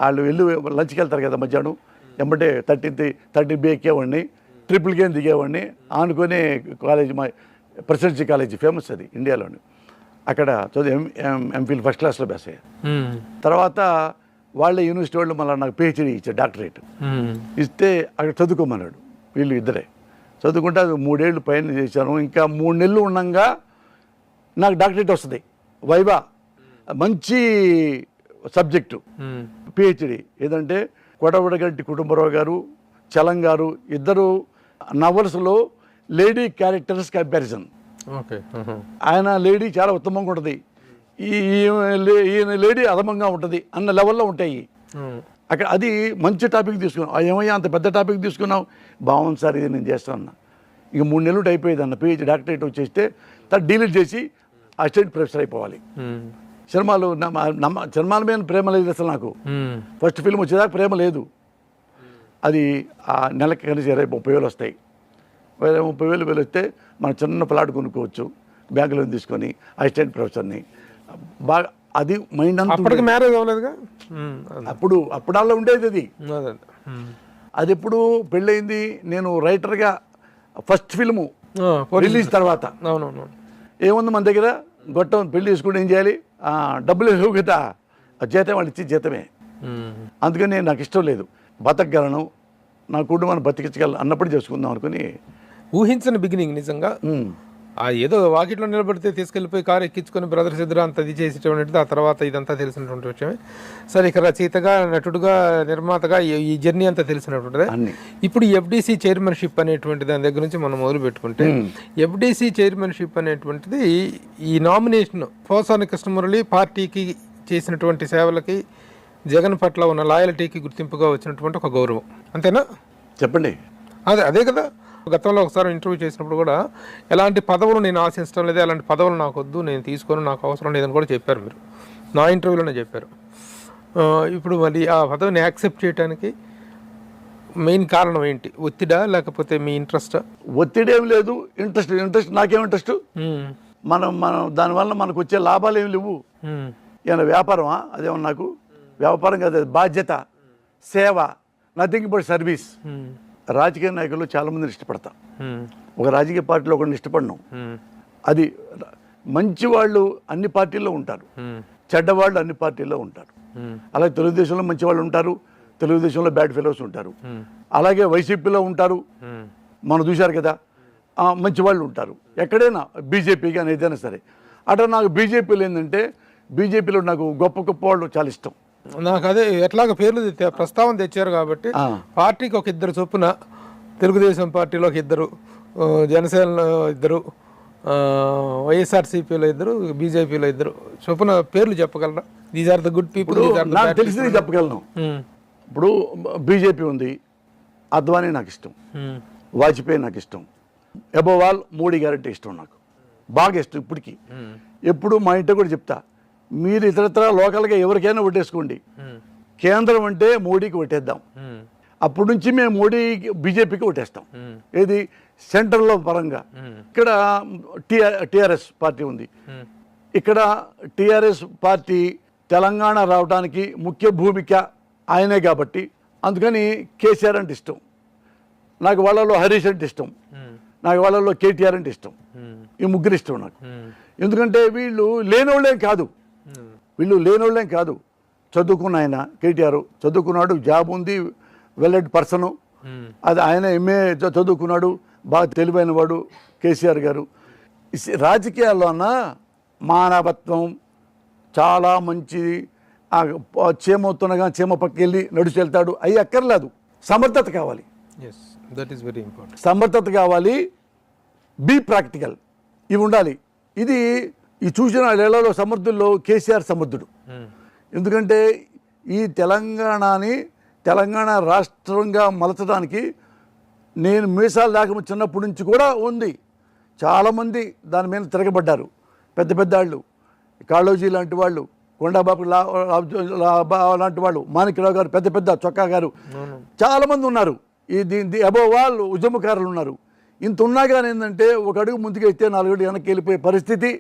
వాళ్ళు వెళ్ళి లంచ్కి వెళ్తారు కదా మధ్యాహ్నం. ఎమ్మటే 30B ఎక్కేవాడిని, ట్రిపుల్ గేమ్ దిగేవాడిని. ఆనుకొని కాలేజీ, మా ప్రెసిడెన్సీ కాలేజీ ఫేమస్ అది ఇండియాలోని. అక్కడ చదువు ఎంఫిల్ ఫస్ట్ క్లాస్లో పాస్ అయ్యారు. తర్వాత వాళ్ళే యూనివర్సిటీ వాళ్ళు మళ్ళీ నాకు PhD ఇచ్చారు, డాక్టరేట్ ఇస్తే అక్కడ చదువుకోమన్నాడు. వీళ్ళు ఇద్దరే చదువుకుంటే అది 3 ఏళ్ళు పైన చేశాను. ఇంకా 3 నెలలు ఉండగా నాకు డాక్టరేట్ వస్తుంది. వైవా మంచి సబ్జెక్టు, PhD ఏదంటే కొడవడగంటి కుటుంబరావు గారు, చలం గారు ఇద్దరు నవల్స్లో లేడీ క్యారెక్టర్స్ కంపారిజన్. ఆయన లేడీ చాలా ఉత్తమంగా ఉంటుంది, ఈయన లేడీ అధమంగా ఉంటుంది అన్న లెవెల్లో ఉంటాయి అక్కడ. అది మంచి టాపిక్ తీసుకున్నావు. ఏమయ్యా అంత పెద్ద టాపిక్ తీసుకున్నావు? బాగుంది సార్, ఇది నేను చేస్తాను అన్న. ఇక 3 నెలలు అయిపోయేది అన్న. PhD డాక్టరేట్ వచ్చేస్తే తర్వాత డీలీట్ చేసి అసిస్టెంట్ ప్రొఫెసర్ అయిపోవాలి. సినిమాల మీద ప్రేమ లేదు అసలు నాకు. ఫస్ట్ ఫిల్మ్ వచ్చేదాకా ప్రేమ లేదు. అది ఆ నెలకి కలిసి 30,000 వస్తాయి. 30,000 వస్తే మనం చిన్న ప్లాట్ కొనుక్కోవచ్చు బ్యాంకులో తీసుకొని, అసిస్టెంట్ ప్రొఫెసర్ని. బాగా అది మైండ్ అంతా. మ్యారేజ్ అవ్వలేదుగా అప్పుడల్లా ఉండేది అది. అది ఎప్పుడు పెళ్ళయింది, నేను రైటర్గా ఫస్ట్ ఫిల్ము రిలీజ్ తర్వాత. ఏముంది మన దగ్గర, గొట్టం పెళ్లి చేసుకుంటే ఏం చేయాలి, డబ్బులు లేవు కదా, జీతం వాళ్ళు ఇచ్చి జీతమే. అందుకని నాకు ఇష్టం లేదు, బతకగలను, నా కుటుంబాన్ని బతికించగలను అన్నప్పుడు చేసుకుందాం అనుకుని. ఊహించని బిగినింగ్ నిజంగా. ఏదో వాకిట్లో నిలబడితే తీసుకెళ్ళిపోయి కారు ఎక్కించుకొని బ్రదర్స్ ఎదురు అంత ఇది చేసేటువంటిది, ఆ తర్వాత ఇదంతా తెలిసినటువంటి విషయమే. సరే, ఇక రచయితగా, నటుడుగా, నిర్మాతగా ఈ జర్నీ అంతా తెలిసినటువంటిది. ఇప్పుడు ఎఫ్డిసి చైర్మన్షిప్ అనేటువంటి దాని దగ్గర నుంచి మనం మొదలు పెట్టుకుంటే, ఎఫ్డిసి చైర్మన్షిప్ అనేటువంటిది ఈ నామినేషన్ పోసాని కృష్ణమురళి పార్టీకి చేసినటువంటి సేవలకి, జగన్ పట్ల ఉన్న లాయల్టీకి గుర్తింపుగా వచ్చినటువంటి ఒక గౌరవం, అంతేనా? చెప్పండి. అదే కదా, గతంలో ఒకసారి ఇంటర్వ్యూ చేసినప్పుడు కూడా ఎలాంటి పదవులు నేను ఆశించడం లేదు, అలాంటి పదవులు నాకు వద్దు, నేను తీసుకొని నాకు అవసరం లేదని కూడా చెప్పారు మీరు, నా ఇంటర్వ్యూలోనే చెప్పారు. ఇప్పుడు మరి ఆ పదవిని యాక్సెప్ట్ చేయడానికి మెయిన్ కారణం ఏంటి? ఒత్తిడా లేకపోతే మీ ఇంట్రెస్టా? ఒత్తిడి ఏం లేదు, ఇంట్రెస్ట్. నాకేం ఇంట్రెస్ట్? మనం దానివల్ల మనకు వచ్చే లాభాలు ఏమి లేవు. ఏమైనా వ్యాపారమా? అదేమో నాకు వ్యాపారం కాదు, బాధ్యత, సేవ, నథింగ్ బట్ సర్వీస్. రాజకీయ నాయకులు చాలా మందిని ఇష్టపడతా, ఒక రాజకీయ పార్టీలో ఒకరిని ఇష్టపడను. అది మంచి వాళ్ళు అన్ని పార్టీల్లో ఉంటారు, చెడ్డవాళ్ళు అన్ని పార్టీల్లో ఉంటారు. అలాగే తెలుగుదేశంలో మంచి వాళ్ళు ఉంటారు, తెలుగుదేశంలో బ్యాడ్ ఫెలోస్ ఉంటారు. అలాగే వైసీపీలో ఉంటారు, మనం చూశారు కదా, మంచి వాళ్ళు ఉంటారు. ఎక్కడైనా బీజేపీ కానీ ఏదైనా సరే. అట్లా నాకు బీజేపీలో ఏంటంటే, బీజేపీలో నాకు గొప్ప గొప్ప వాళ్ళు చాలా ఇష్టం. నాకు అదే ఎట్లాగ పేర్లు ప్రస్తావన తెచ్చారు కాబట్టి, పార్టీకి ఒక ఇద్దరు చొప్పున, తెలుగుదేశం పార్టీలో ఒక ఇద్దరు, జనసేనలో ఇద్దరు, వైఎస్ఆర్సీపీలో ఇద్దరు, బీజేపీలో ఇద్దరు చొప్పున పేర్లు చెప్పగలరా? These are the good people. నాకు తెలిసి చెప్పగలను. ఇప్పుడు బీజేపీ ఉంది, అద్వానీ నాకు ఇష్టం, వాజ్పేయి నాకు ఇష్టం, అబోవ్ ఆల్ మోడీ గారంటే ఇష్టం, నాకు బాగా ఇష్టం. ఇప్పటికీ ఎప్పుడు మా ఇంట్లో కూడా చెప్తా, మీరు ఇతరత్ర లోకల్గా ఎవరికైనా ఓటేసుకోండి, కేంద్రం అంటే మోడీకి ఓటేద్దాం. అప్పటి నుంచి మేము మోడీకి, బీజేపీకి ఓటేస్తాం. ఏది సెంట్రల్లో పరంగా. ఇక్కడ టీఆర్ఎస్ పార్టీ ఉంది. ఇక్కడ టీఆర్ఎస్ పార్టీ తెలంగాణ రావడానికి ముఖ్య భూమిక ఆయనే కాబట్టి, అందుకని కేసీఆర్ అంటే ఇష్టం నాకు. వాళ్ళలో హరీష్ అంటే ఇష్టం నాకు, వాళ్ళలో కేటీఆర్ అంటే ఇష్టం. ఈ ముగ్గురు ఇష్టం నాకు. ఎందుకంటే వీళ్ళు లేనోళ్ళేం కాదు, చదువుకున్న ఆయన. కేటీఆర్ చదువుకున్నాడు, జాబ్ ఉంది, వెల్ పర్సను. అది ఆయన ఎంఏ చదువుకున్నాడు, బాగా తెలివైన వాడు కేసీఆర్ గారు. రాజకీయాల్లోన మానవత్వం చాలా మంచిది. చీమ అవుతున్నగా చీమ పక్కకెళ్ళి నడుచి వెళ్తాడు, అవి అక్కర్లేదు. సమర్థత కావాలి, సమర్థత కావాలి, బీ ప్రాక్టికల్, ఇవి ఉండాలి. ఇది ఈ చూసిన ఏళ్లలో సమర్థుల్లో కేసీఆర్ సమర్థుడు. ఎందుకంటే ఈ తెలంగాణ రాష్ట్రంగా మలచడానికి నేను మీసాలు లేకుండా చిన్నప్పటి నుంచి కూడా ఉంది. చాలామంది దాని మీద తిరగబడ్డారు, పెద్ద వాళ్ళు, కాళోజీ లాంటి వాళ్ళు, కొండాబాబు లాంటి వాళ్ళు, మాణిక్యరావు గారు, పెద్ద చొక్కా గారు, చాలామంది ఉన్నారు. దీని అబోవ్ ఆల్ ఉద్యమకారులు ఉన్నారు. ఇంత ఉన్నా కానీ ఏంటంటే, ఒక అడుగు ముందుకెళ్తే 4 అడుగులు వెనక్కి వెళ్ళిపోయే పరిస్థితి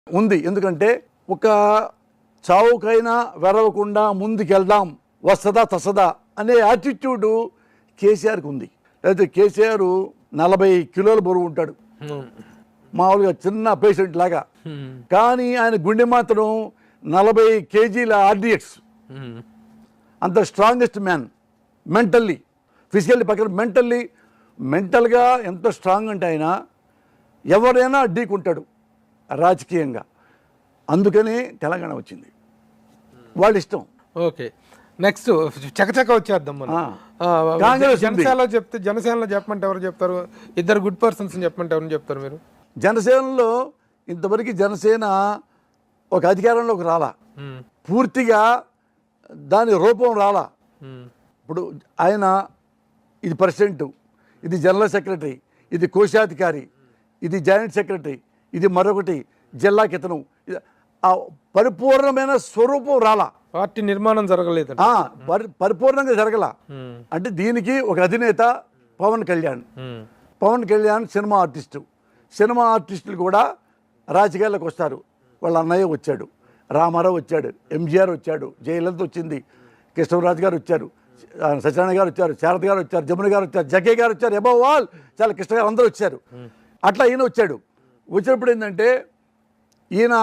ఉంది. ఎందుకంటే ఒక చావుకైనా వెరవకుండా ముందుకెళ్దాం, వస్తుందా తసదా అనే యాటిట్యూడు కేసీఆర్కి ఉంది. అయితే కేసీఆర్ 40 కిలోల బరువు ఉంటాడు, మామూలుగా చిన్న పేషెంట్ లాగా. కానీ ఆయన గుండె మాత్రం 40 కేజీల ఆర్డిఎక్స్. అంత స్ట్రాంగెస్ట్ మ్యాన్ మెంటల్లీ, ఫిజికల్లీ పక్కన మెంటల్గా ఎంత స్ట్రాంగ్ అంటే ఆయన ఎవరైనా ఢీకుంటాడు రాజకీయంగా. అందుకని తెలంగాణ వచ్చింది, వాళ్ళ ఇష్టం. ఓకే, నెక్స్ట్ చకచక వచ్చేద్దాం మనం. కాంగ్రెస్ జనసేనలో చెప్పమంటే ఎవరు చెప్తారు? ఇద్దరు గుడ్ పర్సన్స్ చెప్పమంటే ఎవరు చెప్తారు మీరు? జనసేనలో ఇంతవరకు జనసేన ఒక అధికారంలోకి రాలా, పూర్తిగా దాని రూపం రాలా. ఇప్పుడు ఆయన ఇది ప్రెసిడెంట్, ఇది జనరల్ సెక్రటరీ, ఇది కోశాధికారి, ఇది జాయింట్ సెక్రటరీ, ఇది మరొకటి జిల్లాకి ఇతను, ఆ పరిపూర్ణమైన స్వరూపం రాలా. పార్టీ నిర్మాణం జరగలేదు, పరిపూర్ణంగా జరగల. అంటే దీనికి ఒక అధినేత పవన్ కళ్యాణ్ సినిమా ఆర్టిస్టులు కూడా రాజకీయాల్లోకి వస్తారు. వాళ్ళ అన్నయ్య వచ్చాడు, రామారావు వచ్చాడు, ఎంజీఆర్ వచ్చాడు, జయలలిత వచ్చింది, కృష్ణరాజు గారు వచ్చారు, సత్యనారాయణ గారు వచ్చారు, శారద గారు వచ్చారు, జమున గారు వచ్చారు, జగ్గే గారు వచ్చారు, అబోవ్ ఆల్ చాలా కృష్ణ గారు అందరూ వచ్చారు. అట్లా ఈయన వచ్చాడు. వచ్చినప్పుడు ఏంటంటే ఈయన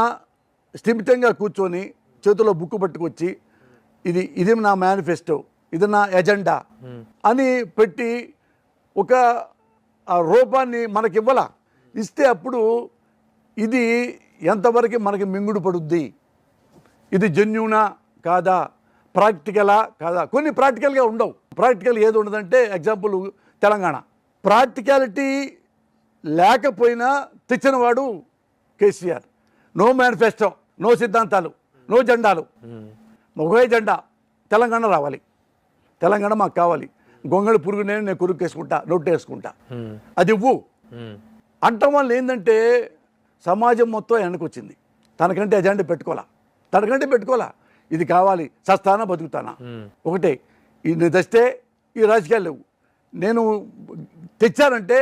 స్థిమితంగా కూర్చొని చేతిలో బుక్కు పట్టుకొచ్చి ఇది నా మేనిఫెస్టో, ఇది నా ఎజెండా అని పెట్టి ఒక రూపాన్ని మనకివ్వాల. ఇస్తే అప్పుడు ఇది ఎంతవరకు మనకి మింగుడు పడుద్ది, ఇది జెన్యూనా కాదా, ప్రాక్టికలా కాదా. కొన్ని ప్రాక్టికల్గా ఉండవు. ప్రాక్టికల్ ఏది ఉండదంటే ఎగ్జాంపుల్ తెలంగాణ. ప్రాక్టికాలిటీ లేకపోయినా తెచ్చినవాడు కేసీఆర్. నో మేనిఫెస్టో, నో సిద్ధాంతాలు, నో జెండాలు, ఒకే జెండా తెలంగాణ రావాలి, తెలంగాణ మాకు కావాలి, గొంగళి పురుగు నేను కొరుక్కేసుకుంటా, నోట్ వేసుకుంటా, అది ఇవ్వు అంటం వల్ల ఏంటంటే సమాజం మొత్తం వెనకొచ్చింది. తనకంటే ఎజెండా పెట్టుకోవాలా, ఇది కావాలి, చస్తానా బతుకుతానా ఒకటే. ఇది తెస్తే ఈ రాజకీయాలు లేవు. నేను తెచ్చానంటే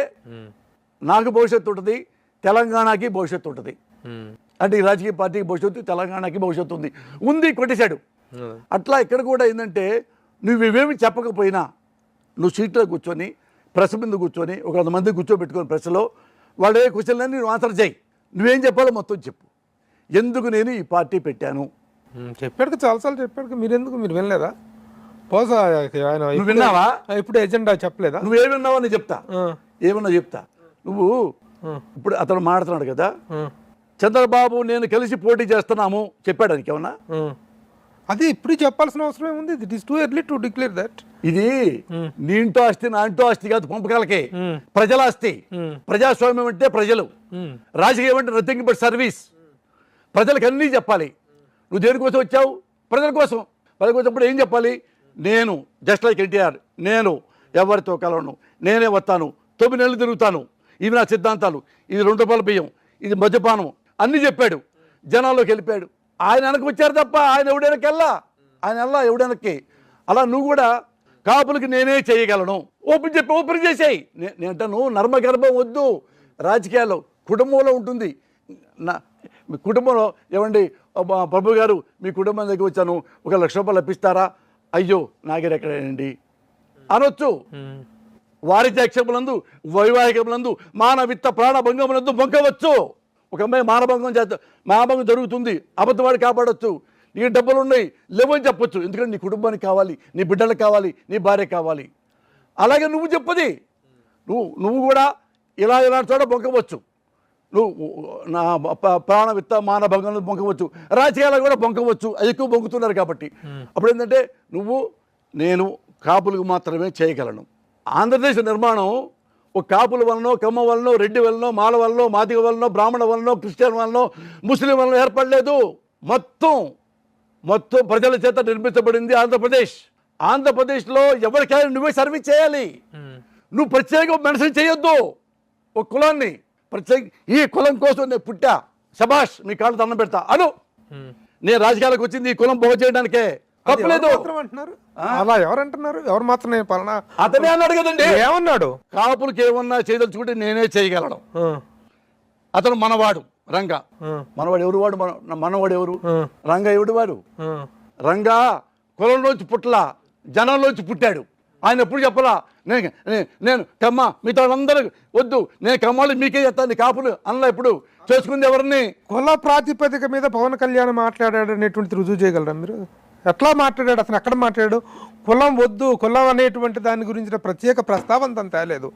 నాకు భవిష్యత్తు ఉంటుంది, తెలంగాణకి భవిష్యత్తు ఉంటుంది. అంటే ఈ రాజకీయ పార్టీకి భవిష్యత్తు, తెలంగాణకి భవిష్యత్తు ఉంది కొట్టేశాడు. అట్లా ఇక్కడ కూడా ఏంటంటే నువ్వు ఇవేమి చెప్పకపోయినా నువ్వు సీట్లో కూర్చొని ప్రెస్ ముందు కూర్చొని ఒక 100 మంది కూర్చోబెట్టుకొని ప్రెస్లో వాళ్ళే క్వశ్చన్లన్నీ నువ్వు ఆన్సర్ చేయి. నువ్వేం చెప్పాలో మొత్తం చెప్పు. ఎందుకు నేను ఈ పార్టీ పెట్టాను చెప్పాడు, చాలాసార్లు చెప్పాడు. మీరు వినలేదా? పోసా ఆయన నువ్వు విన్నావా? ఇప్పుడు ఎజెండా చెప్పలేదా? నువ్వేమి విన్నావా? నేను చెప్తా, ఏమన్నా చెప్తా. నువ్వు ఇప్పుడు అతను మాట్లాడుతున్నాడు కదా, చంద్రబాబు నేను కలిసి పోటీ చేస్తున్నాము చెప్పాడు. దానికి ఏమన్నా అది ఇప్పుడు చెప్పాల్సిన అవసరం ఏముంది? It is too early to declare that. ఇది నీ ఇంటో ఆస్తి నా ఇంటో ఆస్తి కాదు, పంపకాలకే ప్రజల ఆస్తి. ప్రజాస్వామ్యం అంటే ప్రజలు, రాజకీయం అంటే నథింగ్ బట్ సర్వీస్. ప్రజలకు అన్నీ చెప్పాలి. నువ్వు దేనికోసం వచ్చావు? ప్రజల కోసం. ప్రజల కోసం ఇప్పుడు ఏం చెప్పాలి? నేను జస్ట్ లైక్ ఎన్టీఆర్, నేను ఎవరితో కలవను, నేనే వస్తాను, 9 నెలలు తిరుగుతాను, ఇవి నా సిద్ధాంతాలు, ఇది 2 రూపాయల బియ్యం, ఇది మద్యపానం అన్నీ చెప్పాడు. జనాల్లోకి వెళ్ళిపోయాడు. ఆయన వెనక్కి వచ్చారు తప్ప ఆయన ఎవడైనాకెళ్ళా, ఆయన వెళ్ళా ఎవడైనాకి. అలా నువ్వు కూడా కాపులకి నేనే చేయగలను ఓపెన్ చేసేయి. నేనంటాను నర్మగర్భం వద్దు రాజకీయాల్లో. కుటుంబంలో ఉంటుంది. మీ కుటుంబంలో ఏమండి ప్రభు గారు మీ కుటుంబం దగ్గర వచ్చాను, 1 లక్ష రూపాయలు ఇప్పిస్తారా? అయ్యో నాగర్ ఎక్కడేనండి అనొచ్చు. వారిత్యాక్షములందు వైవాహికములందు మానవిత్త ప్రాణభంగములందు మొక్కవచ్చు. ఒక అమ్మాయి మానభంగం జరుగుతుంది, అబద్ధవాడు కాపాడవచ్చు. నీ డబ్బులు ఉన్నాయి లేవని చెప్పొచ్చు, ఎందుకంటే నీ కుటుంబానికి కావాలి, నీ బిడ్డలకు కావాలి, నీ భార్య కావాలి. అలాగే నువ్వు చెప్పది, నువ్వు కూడా ఇలా చోట బొంకవచ్చు. నువ్వు నా ప్రాణవిత్త మానభంగంలో బొంకవచ్చు, రాజకీయాలు కూడా బొంకవచ్చు. అది ఎక్కువ బొంకుతున్నారు కాబట్టి. అప్పుడు ఏంటంటే నేను కాపులకు మాత్రమే చేయగలను. ఆంధ్రప్రదేశ్ నిర్మాణం ఒక కాపుల వలనో, కమ్మ వలనో, రెడ్డి వలనో, మాల వలనో, మాదిగ వలనో, బ్రాహ్మణ వలనో, క్రిస్టియన్ వలనో, ముస్లిం వలనో ఏర్పడలేదు. మొత్తం ప్రజల చేత నిర్మించబడింది ఆంధ్రప్రదేశ్. ఆంధ్రప్రదేశ్లో ఎవరికైనా నువ్వే సర్వీస్ చేయాలి. నువ్వు ప్రత్యేక మెన్షన్ చేయొద్దు ఒక కులాన్ని. ప్రత్యేక ఈ కులం కోసం నేను పుట్టా, శబాష్ మీ కాళ్ళు దండం పెడతా అను. నేను రాజకీయాలకు వచ్చింది ఈ కులం బాగు చేయడానికే, తప్పలేదు అంటున్నారు. అలా ఎవరంటున్నారు? ఎవరు మాత్రం పాలన? అతనే అన్నాడు కదండి. ఏమన్నాడు? కాపులకి ఏమన్నా చేయదలుచుకుంటే నేనే చేయగలను. అతను మనవాడు రంగా. మనవాడు ఎవరు? వాడు మనవాడు ఎవరు? రంగా ఎవడు వాడు? రంగా కులంలోంచి పుట్టలా, జనంలోంచి పుట్టాడు. ఆయన ఎప్పుడు చెప్పలా నేను కమ్మ మిగతా వాళ్ళందరూ వద్దు, నేను కమ్మాలి మీకే చెప్తాను కాపులు అన్నలా. ఇప్పుడు చేసుకుంది ఎవరిని? కుల ప్రాతిపదిక మీద పవన్ కళ్యాణ్ మాట్లాడాడు అనేటువంటి రుజువు చేయగలరా మీరు? ఎట్లా మాట్లాడాడు? అతను ఎక్కడ మాట్లాడాడు? కులం వద్దు, కులం అనేటువంటి దాని గురించిన ప్రత్యేక ప్రస్తావన తను తేలేదు.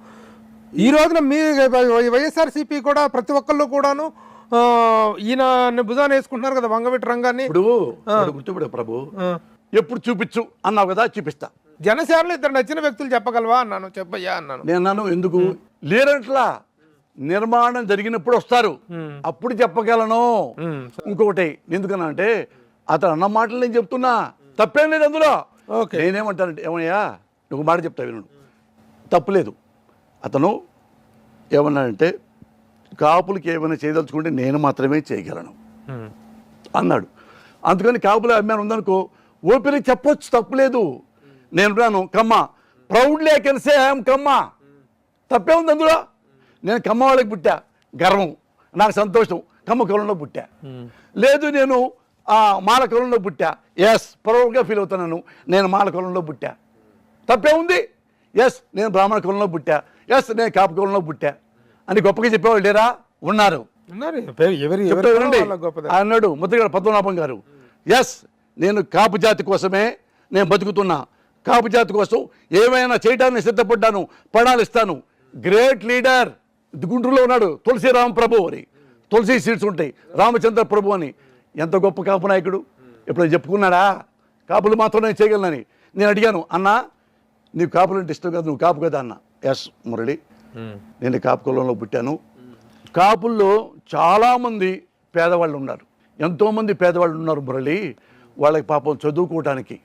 ఈ రోజున మీ వైఎస్ఆర్సీపీ కూడా ప్రతి ఒక్కళ్ళు కూడాను ఈయన భుజాన్ని వేసుకుంటున్నారు కదా వంగవీటి రంగాన్ని. ఇప్పుడు గుర్తుపడే ప్రభు, ఎప్పుడు చూపించు అన్నావు కదా, చూపిస్తా. జనసేనలో 2 నచ్చిన వ్యక్తులు చెప్పగలవా అన్నాను. చెప్పయ్యా అన్నాను. నేను అన్నాను ఎందుకు లేరంట్లా, నిర్మాణం జరిగినప్పుడు వస్తారు, అప్పుడు చెప్పగలను. ఇంకొకటి ఎందుకన్నా అంటే అతను అన్న మాటలు నేను చెప్తున్నా, తప్పేం లేదు అందులో. నేనేమంటానంటే ఏమయ్యా ఒక మాట చెప్తా విను, తప్పులేదు. అతను ఏమన్నాడంటే కాపులకి ఏమైనా చేయదలుచుకుంటే నేను మాత్రమే చేయగలను అన్నాడు. అందుకని కాపుల అభిమానం ఉందనుకో ఓపెన్ చెప్పొచ్చు, తప్పులేదు. నేను రాను Kamma, proudly I can say I'm Kamma, తప్పే ఉంది అందులో. నేను కమ్మ వాళ్ళకి పుట్టా, గర్వం, నాకు సంతోషం, కమ్మ కులంలో పుట్టా. లేదు నేను మాల కులంలో పుట్టా, ఎస్ ప్రౌడ్గా ఫీల్ అవుతున్నాను, నేను మాల కులంలో పుట్టా, తప్పే ఉంది. ఎస్ నేను బ్రాహ్మణ కులంలో పుట్టా, ఎస్ నేను కాపు కులంలో పుట్టా అని గొప్పగా చెప్పేవాళ్ళు లేరా? ఉన్నారు. అన్నాడు ముద్రగడ పద్మనాభం గారు. ఎస్ నేను కాపు జాతి కోసమే నేను బతుకుతున్నా, కాపు జాతి కోసం ఏమైనా చేయడానికి సిద్ధపడ్డాను, పడాలు ఇస్తాను. గ్రేట్ లీడర్ గుంటూరులో ఉన్నాడు తులసిరామ్ ప్రభు అని. తులసి సీడ్స్ ఉంటాయి, రామచంద్ర ప్రభు అని. ఎంత గొప్ప కాపు నాయకుడు. ఎప్పుడు చెప్పుకున్నాడా కాపులు మాత్రం నేను చేయగలనని? నేను అడిగాను, అన్న నీకు కాపులు అంటే ఇష్టం కదా, నువ్వు కాపు కదా అన్న. ఎస్ మురళి, నేను కాపు కులంలో పుట్టాను. కాపుల్లో చాలామంది పేదవాళ్ళు ఉన్నారు, ఎంతోమంది పేదవాళ్ళు ఉన్నారు మురళి. వాళ్ళకి పాపం చదువుకోవటానికి,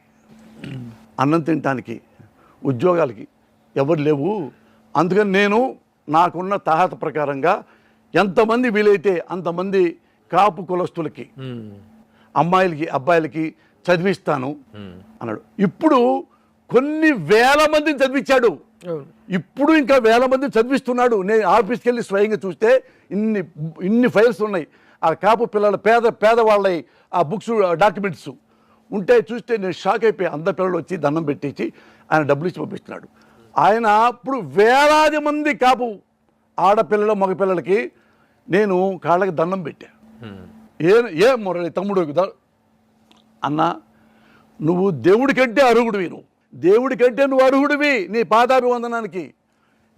అన్నం తినటానికి, ఉద్యోగాలకి ఎవరు లేవు. అందుకని నేను నాకున్న తాహత ప్రకారంగా ఎంతమంది వీలైతే అంతమంది కాపు కులస్తులకి, అమ్మాయిలకి అబ్బాయిలకి చదివిస్తాను అన్నాడు. ఇప్పుడు కొన్ని వేల మందిని చదివించాడు. ఇప్పుడు ఇంకా వేల మందిని చదివిస్తున్నాడు. నేను ఆఫీస్కి వెళ్ళి స్వయంగా చూస్తే ఇన్ని ఫైల్స్ ఉన్నాయి. ఆ కాపు పిల్లల పేదవాళ్ళ ఆ బుక్స్ డాక్యుమెంట్స్ ఉంటే చూస్తే నేను షాక్ అయిపోయి, అందరి పిల్లలు వచ్చి దండం పెట్టించి ఆయన డబ్బులు ఇచ్చి పంపిస్తున్నాడు. ఆయన ఇప్పుడు వేలాది మంది కాపు ఆడపిల్లల మగపిల్లలకి నేను కాళ్ళకి దండం పెట్టా. ఏ మురళి తమ్ముడు అన్న, నువ్వు దేవుడి కంటే అర్హుడివి, నువ్వు దేవుడి కంటే నువ్వు అర్హుడివి నీ పాదాభివందనానికి.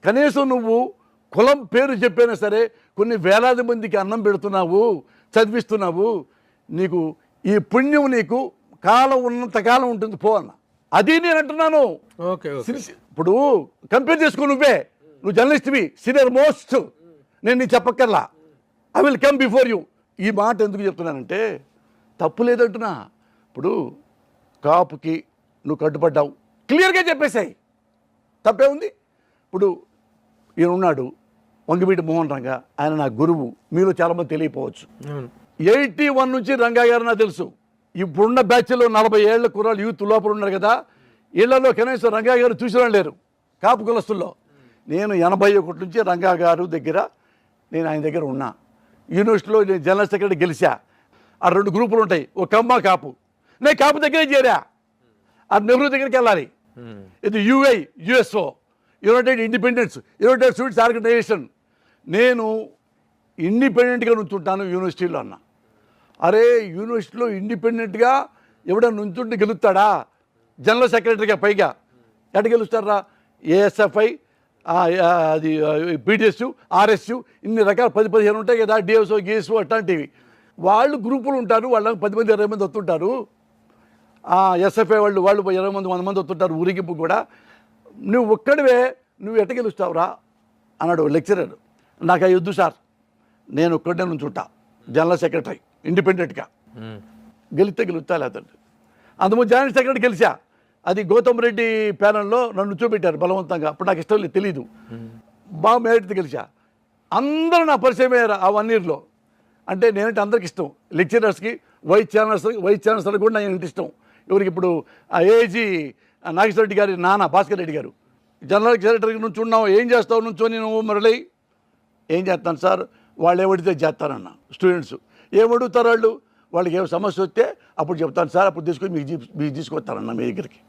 కనీసం నువ్వు కులం పేరు చెప్పైనా సరే కొన్ని వేలాది మందికి అన్నం పెడుతున్నావు, చదివిస్తున్నావు. నీకు ఈ పుణ్యం నీకు కాలం ఉన్నంతకాలం ఉంటుంది పో అన్న. అది నేను అంటున్నాను. ఇప్పుడు కంపేర్ చేసుకో, నువ్వు జర్నలిస్ట్వి, సీనియర్ మోస్ట్. నేను నీకు చెప్పక్కర్లా, I will come before you. ఈ మాట ఎందుకు చెప్తున్నానంటే తప్పు లేదంటున్నా. ఇప్పుడు కాపుకి నువ్వు కట్టుబడ్డావు, క్లియర్గా చెప్పేశాయి, తప్పే ఉంది. ఇప్పుడు ఈయన ఉన్నాడు వంగివీటి మోహన్ రంగా, ఆయన నా గురువు. మీలో చాలామంది తెలియపోవచ్చు. 81 నుంచి రంగా గారు నాకు తెలుసు. ఇప్పుడున్న బ్యాచ్లో 40 ఏళ్ల కుర్రాళ్ళు యూత్ లోపల ఉన్నారు కదా, ఇళ్లలో కనీసం రంగా గారు చూసిన లేరు కాపు కులస్తుల్లో. నేను 81 నుంచి రంగా గారు దగ్గర నేను ఆయన దగ్గర ఉన్నా. యూనివర్సిటీలో నేను జనరల్ సెక్రటరీ గెలిచా. ఆ 2 గ్రూపులు ఉంటాయి, ఒక కమ్మ కాపు. నేను కాపు దగ్గరే చేరా. ఆ నెహ్రూ దగ్గరికి వెళ్ళాలి. ఇది U S O, united independence, united students organisation. నేను ఇండిపెండెంట్గా నుంచుంటాను యూనివర్సిటీలో అన్న. అరే యూనివర్సిటీలో ఇండిపెండెంట్గా ఎవడన్నా నుంచుంటే గెలుస్తాడా? జనరల్ సెక్రటరీగా పైగా ఎట గెలుస్తారా? ఏఎస్ఎఫ్ఐ, అది పీడిఎస్, ఆర్ఎస్యు, ఇన్ని రకాల 10-15 ఉంటాయి కదా, డిఎస్ఓ గీఎస్ఓ అట్లాంటివి. వాళ్ళు గ్రూపులు ఉంటారు, వాళ్ళకి 10 మంది 20 మంది వస్తుంటారు. ఎస్ఎఫ్ఐ వాళ్ళు 20 మంది 100 మంది వస్తుంటారు ఊరికింపు కూడా. నువ్వు ఒక్కడివే, నువ్వు ఎట్ట గెలుస్తావురా అన్నాడు లెక్చరర్. నాకు అవి వద్దు సార్, నేను ఒక్కడే నుంచుంటా జనరల్ సెక్రటరీ ఇండిపెండెంట్గా. గెలిస్తే గెలుస్తా లేదండి. అందులో జాయింట్ సెక్రటరీ గెలిచా. అది గౌతమ్ రెడ్డి ప్యానల్లో నన్ను చూపెట్టారు బలవంతంగా. అప్పుడు నాకు ఇష్టం లేదు, తెలీదు. బాగా మేడితే గెలిచా. అందరూ నా పరిచయం అయ్యారు ఆ 1 yearలో. అంటే నేనంటే అందరికి ఇష్టం. లెక్చరర్స్కి, వైస్ ఛాన్సలర్ కూడా నాకు ఇష్టం. ఎవరికి ఇప్పుడు ఆ ఏజీ నాగేశ్వర రెడ్డి గారి నాన్న భాస్కర్ రెడ్డి గారు జనరల్ సెక్రటరీ నుంచి ఉన్నావు, ఏం చేస్తావు నుంచొని నువ్వు మురళి? ఏం చేస్తాను సార్, వాళ్ళు ఏమడితే చేస్తానన్న. స్టూడెంట్స్ ఏమడుగుతారు వాళ్ళకి ఏమో సమస్య వస్తే అప్పుడు చెప్తాను సార్, అప్పుడు తీసుకొని మీకు తీసుకొస్తానన్న మీ దగ్గరికి.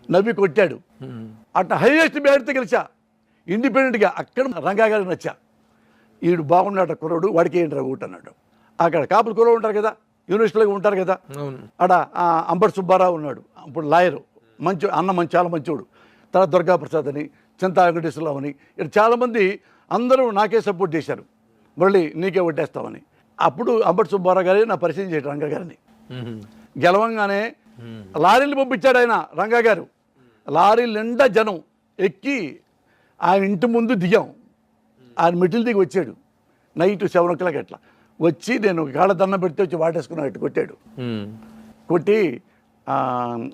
నవ్వి కొట్టాడు. అట్లా హైయెస్ట్ మేడితే గెలిచా ఇండిపెండెంట్గా. అక్కడ రంగా గారికి నచ్చా. ఈడు బాగున్నాడు కుర్రాడు, వాడికి ఏంటి రఘుట్ అన్నాడు. అక్కడ కాపులు కుర్రాడు ఉంటారు కదా, యూనివర్సిటీలో ఉంటారు కదా. అక్కడ అంబటి సుబ్బారావు ఉన్నాడు, ఇప్పుడు లాయరు, చాలా మంచోడు. తర్వాత దుర్గాప్రసాద్ అని, చింతా వెంకటేశ్వరరావు అని, ఇక్కడ చాలామంది అందరూ నాకే సపోర్ట్ చేశారు. మురళి నీకే ఓటేస్తామని. అప్పుడు అంబటి సుబ్బారావు గారి నా పరిచయం చేయడం రంగా గారిని. గెలవంగానే లారీలు పంపించాడు ఆయన రంగా గారు. లారీలు నిండా జనం ఎక్కి ఆయన ఇంటి ముందు దిగాం. ఆయన మెట్లు దిగి వచ్చాడు నైట్ 7 o'clock అట్లా వచ్చి, నేను కాళ్ళ దండం పెడితే వచ్చి వాటేసుకున్నట్టు కొట్టాడు. కొట్టి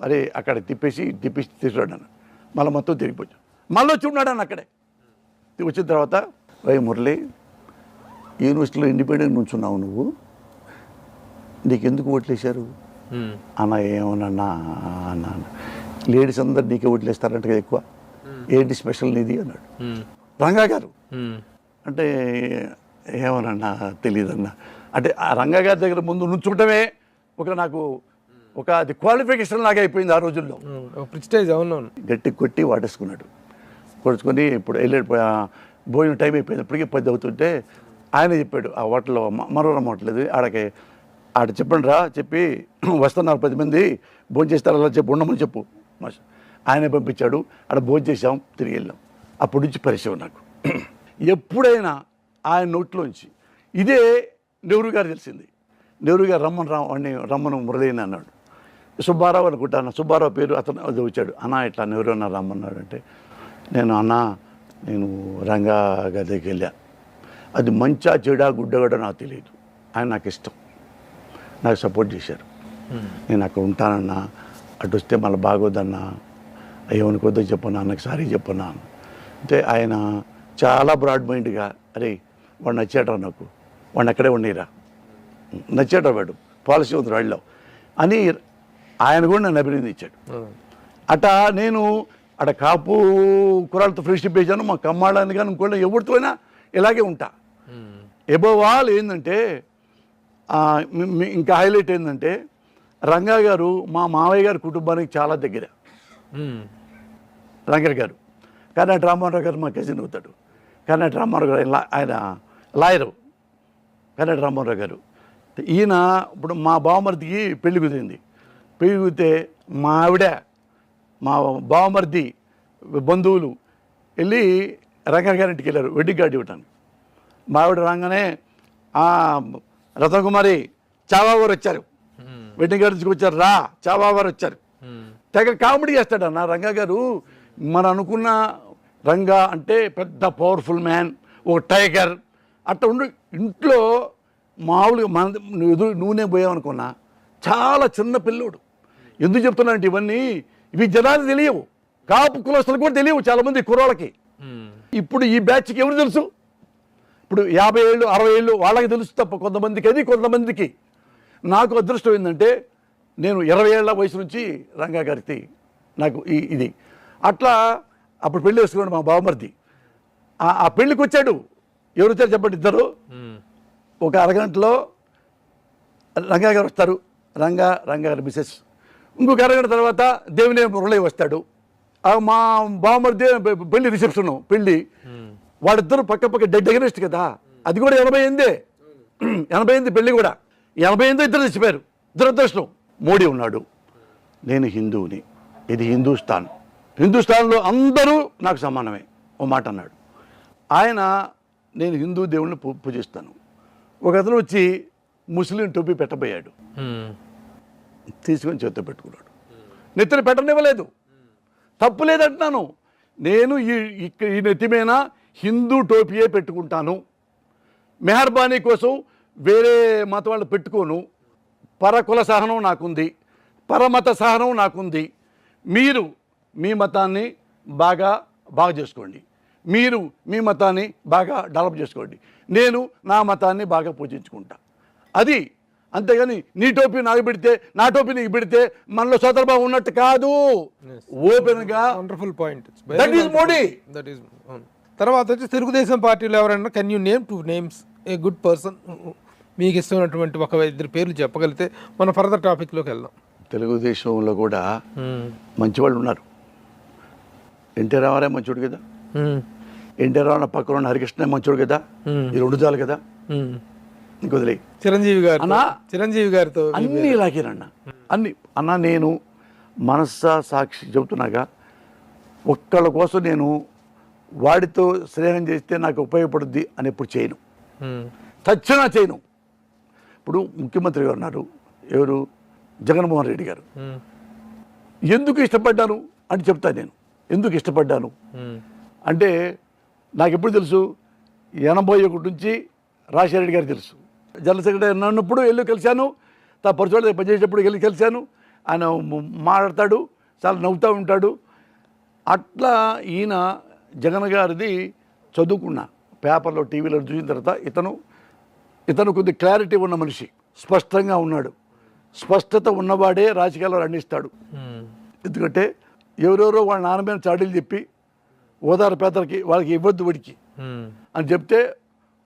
అరే అక్కడ తిప్పేసి తీసుకురాడు. మళ్ళీ మొత్తం తిరిగిపోయాడు. మళ్ళీ వచ్చి ఉన్నాడు అన్న అక్కడే. వచ్చిన తర్వాత వై మురళి, యూనివర్సిటీలో ఇండిపెండెంట్ నుంచున్నావు నువ్వు, నీకెందుకు ఓట్లేశారు అన్న? ఏమన్నా అన్న, లేడీస్ అందరు నీకే ఓట్లేస్తారంట కదా ఎక్కువ, ఏంటి స్పెషల్ నీది అన్నాడు రంగా గారు. అంటే ఏమనన్నా తెలియదన్నా. అంటే ఆ రంగా గారి దగ్గర ముందు నుంచుంటమే నాకు అది క్వాలిఫికేషన్ లాగా అయిపోయింది ఆ రోజుల్లో. గట్టి కొట్టి వాటేసుకున్నాడు. కొడుచుకొని ఇప్పుడు వెళ్ళాడు. భోజనం టైం అయిపోయింది, ఇప్పటికీ 10 అవుతుంటే ఆయనే చెప్పాడు ఆ హోటల్లో, మరోరం హోటల్ ఆడ చెప్పండి రా, చెప్పి వస్తున్నారు 10 మంది భోజనం చేస్తారు, అలా చెప్పి ఉండమని చెప్పు. ఆయనే పంపించాడు. ఆడ భోజనం చేసాం, తిరిగి వెళ్ళాం. అప్పటి నుంచి పరిచయం నాకు. ఎప్పుడైనా ఆయన నోట్లోంచి ఇదే నెహ్రూ గారు తెలిసింది. నెహ్రూ గారు రమ్మను మురళీని అన్నాడు. సుబ్బారావు అనుకుంటాను, సుబ్బారావు పేరు అతను అది వచ్చాడు. అన్న ఇట్లా నెహ్రూ అన్న రమ్మన్నాడు అంటే నేను రంగా గారి దగ్గరికి వెళ్ళా. అది మంచా చెడా గుడ్డగడ నాకు తెలియదు, ఆయన నాకు ఇష్టం, నాకు సపోర్ట్ చేశారు. నేను అక్కడ ఉంటానన్నా, అటు వస్తే మళ్ళీ బాగోదన్నా, ఏమనుకోద్దో చెప్పన్నా, నాకు సారీ చెప్పన్నా అంటే ఆయన చాలా బ్రాడ్ మైండ్గా అరే వాడు నచ్చాడు నాకు, వాడిని అక్కడే ఉండేరా, నచ్చాడు వాడు పాలసీ ఉంది వాడిలో అని ఆయన కూడా నన్ను అభినందించాడు. అట నేను అక్కడ కాపు కురాలతో ఫ్రెండ్షిప్ చేశాను, మా కమ్మాళ్ళని కానీ ఇంకోళ్ళని ఎవరితో అయినా ఇలాగే ఉంటా. ఎబోవ్ ఆల్ ఏంటంటే ఇంకా హైలైట్ ఏంటంటే రంగా గారు మా మావయ్య గారి కుటుంబానికి చాలా దగ్గర. రంగా గారు కర్ణాటక రామారావు గారు మా కజిన్ అవుతాడు. కర్ణాటక రామారావు గారు ఆయన లాయరు. కర్ణాటక రామారావు గారు ఈయన ఇప్పుడు మా బావమరిదికి పెళ్లి కుదిరింది. పెళ్లి కుదిరితే మా ఆవిడ మా బావమరిది బంధువులు వెళ్ళి రంగా గారింటికి వెళ్ళారు వెడ్డింగ్ కార్డు ఇవ్వటానికి. మా ఆవిడ రాగానే రత్నకుమారి చావావారు వచ్చారు, వెడ్డింగ్ కార్డు తీసుకొచ్చారు, రా చావావారు వచ్చారు. తెగ కామెడీ చేస్తాడన్న రంగా గారు. మనం అనుకున్న రంగా అంటే పెద్ద పవర్ఫుల్ మ్యాన్, ఒక టైగర్ అట్లా ఉండు. ఇంట్లో మామూలుగా నూనె పోయామనుకున్నా చాలా చిన్న పిల్లోడు. ఎందుకు చెప్తున్నానంటే ఇవి జనాలు తెలియవు, కాపు కులస్తులకు కూడా తెలియవు చాలామంది కుర్రాళ్ళకి. ఇప్పుడు ఈ బ్యాచ్కి ఎవరు తెలుసు? ఇప్పుడు 50 ఏళ్ళు 60 ఏళ్ళు వాళ్ళకి తెలుసు తప్ప కొంతమందికి అది, కొంతమందికి. నాకు అదృష్టం ఏంటంటే నేను 20 ఏళ్ల వయసు నుంచి రంగా గారికి నాకు ఇది అట్లా. అప్పుడు పెళ్లి వేసుకున్నాడు మా బావమరిది. ఆ పెళ్లికి వచ్చాడు. ఎవరు వచ్చారు చెప్పండి? ఇద్దరు. ఒక అరగంటలో రంగా గారు వస్తారు, రంగా గారి మిసెస్. ఇంకొక అరగంట తర్వాత దేవినేని మురళి వస్తాడు. మా బావమరిది పెళ్లి రిసెప్షన్ పెళ్లి. వాళ్ళిద్దరు పక్క డెడ్ అగెనిస్ట్ కదా. అది కూడా 88 పెళ్లి కూడా 88 ఇద్దరు చచ్చిపోయారు. దురదృష్టం. మోడీ ఉన్నాడు, నేను హిందువుని, ఇది హిందుస్థాన్లో అందరూ నాకు సమానమే ఓ మాట అన్నాడు ఆయన. నేను హిందూ దేవుళ్ళని పూజిస్తాను. ఒక అతను వచ్చి ముస్లిం టోపీ పెట్టబోయాడు, తీసుకొని చేతితో పెట్టుకున్నాడు. నెత్తిన పెట్టనివ్వలేదు, తప్పు లేదంటున్నాను. నేను ఈ నెత్తి మీద హిందూ టోపీయే పెట్టుకుంటాను, మెహర్బానీ కోసం వేరే మతం వాళ్ళు పెట్టుకోను. పరకుల సహనం నాకుంది, పరమత సహనం నాకుంది. మీరు మీ మతాన్ని బాగా చేసుకోండి, మీరు మీ మతాన్ని బాగా డెవలప్ చేసుకోండి, నేను నా మతాన్ని బాగా పూజించుకుంటా. అది అంతేగాని నీ టోపీ నాకు పెడితే నా టోపీ నీకు పెడితే మనలో సోదరభావం ఉన్నట్టు కాదు. ఓపెన్గా wonderful point. That is Modi. తర్వాత వచ్చి తెలుగుదేశం పార్టీలో ఎవరైనా can you name 2 names a good person? మీకు ఇష్టమైనటువంటి ఒక 2 పేర్లు చెప్పగలిగితే మనం ఫర్దర్ టాపిక్లోకి వెళ్దాం. తెలుగుదేశంలో కూడా మంచి వాళ్ళు ఉన్నారు. ఎన్టీ రామారావు మంచోడు కదా, ఎన్టీ రామారావు పక్కన ఉన్న హరికృష్ణ మంచోడు కదా, ఈ 2 చాలు కదా. ఇంకొదిలే చిరంజీవి గారితో అన్నీ ఇలాగేనన్నా, అన్ని అన్నా. నేను మనస్సా సాక్షి చెబుతున్నాగా, ఒక్కళ్ళ కోసం నేను వాడితో స్నేహం చేస్తే నాకు ఉపయోగపడుద్ది అని ఎప్పుడు చేయను, చచ్చినా చేయను. ఇప్పుడు ముఖ్యమంత్రి గారు ఉన్నారు, ఎవరు? జగన్మోహన్ రెడ్డి గారు. ఎందుకు ఇష్టపడ్డాను అని చెప్తాను నేను. ఎందుకు ఇష్టపడ్డాను అంటే నాకు ఎప్పుడు తెలుసు, 81 నుంచి రాజశేఖర రెడ్డి గారు తెలుసు. జనరల్ సెక్రటరీ అన్నప్పుడు వెళ్ళి కలిశాను, పరుచోళ్ళ పనిచేసేటప్పుడు వెళ్ళి కలిశాను. ఆయన మాట్లాడతాడు, చాలా నవ్వుతూ ఉంటాడు. అట్లా ఈయన జగన్ గారిది చదువుకున్నా, పేపర్లో టీవీలో చూసిన తర్వాత ఇతను కొద్ది క్లారిటీ ఉన్న మనిషి, స్పష్టంగా ఉన్నాడు. స్పష్టత ఉన్నవాడే రాజకీయాల్లో రండిస్తాడు. ఎందుకంటే ఎవరెవరో వాళ్ళ నాన్న మీద చాడీలు చెప్పి ఓదార పేదలకి వాళ్ళకి ఇవ్వద్దు వడికి అని చెప్తే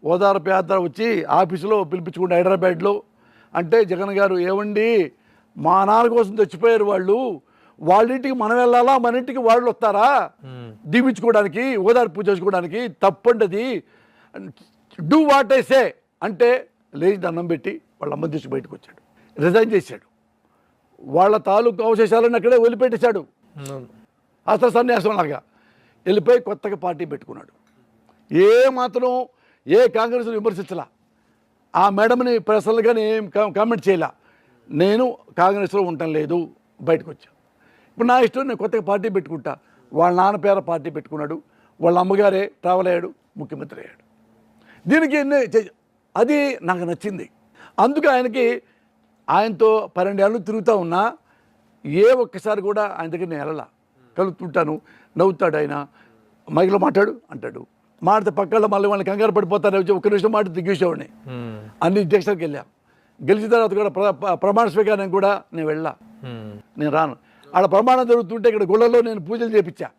ఓదార పేద వచ్చి ఆఫీసులో పిలిపించుకుంటే హైదరాబాద్లో అంటే జగన్ గారు, ఏమండి మా నాన్న కోసం చచ్చిపోయారు వాళ్ళు, వాళ్ళ ఇంటికి మనం వెళ్ళాలా, మన ఇంటికి వాళ్ళు వస్తారా దీవించుకోవడానికి, ఓదార్పు చేసుకోవడానికి? తప్పండి, డూ వాట్ ఐ సే అంటే లేచి దండం పెట్టి వాళ్ళ అమ్మ తీసుకు బయటకు వచ్చాడు, రిజైన్ చేశాడు. వాళ్ళ తాలూకు అవశేషాలను అక్కడే వదిలిపెట్టేశాడు. అసలు సన్యాసం లాగా వెళ్ళిపోయి కొత్తగా పార్టీ పెట్టుకున్నాడు. ఏ మాత్రం ఏ కాంగ్రెస్ను విమర్శించలా. ఆ మేడంని పర్సనల్గా ఏం కామెంట్ చేయలే. నేను కాంగ్రెస్లో ఉండటం లేదు, బయటకు వచ్చా. ఇప్పుడు నా ఇష్టం, నేను కొత్తగా పార్టీ పెట్టుకుంటా. వాళ్ళ నాన్న పేర పార్టీ పెట్టుకున్నాడు, వాళ్ళ అమ్మగారే ట్రావెల్ అయ్యాడు, ముఖ్యమంత్రి అయ్యాడు. దీనికి అది నాకు నచ్చింది. అందుకే ఆయనతో 12 ఏళ్ళు తిరుగుతూ ఉన్నా ఏ ఒక్కసారి కూడా ఆయన దగ్గర నేను వెళ్ళలా. కలుగుతుంటాను, నవ్వుతాడు ఆయన, మైక్లో మాట్లాడు అంటాడు. మాడితే పక్కల్లో మళ్ళీ వాళ్ళని కంగారు పడిపోతాను, ఒక్క నిమిషం మాట దిగ్గేసేవాడిని. అన్ని జంక్షన్కి వెళ్ళాం. గెలిచిన తర్వాత కూడా ప్రమాణ స్వీకారం కూడా నేను వెళ్ళా, నేను రాను. ఆడ ప్రమాణం జరుగుతుంటే ఇక్కడ గుళ్ళలో నేను పూజలు చేపించా.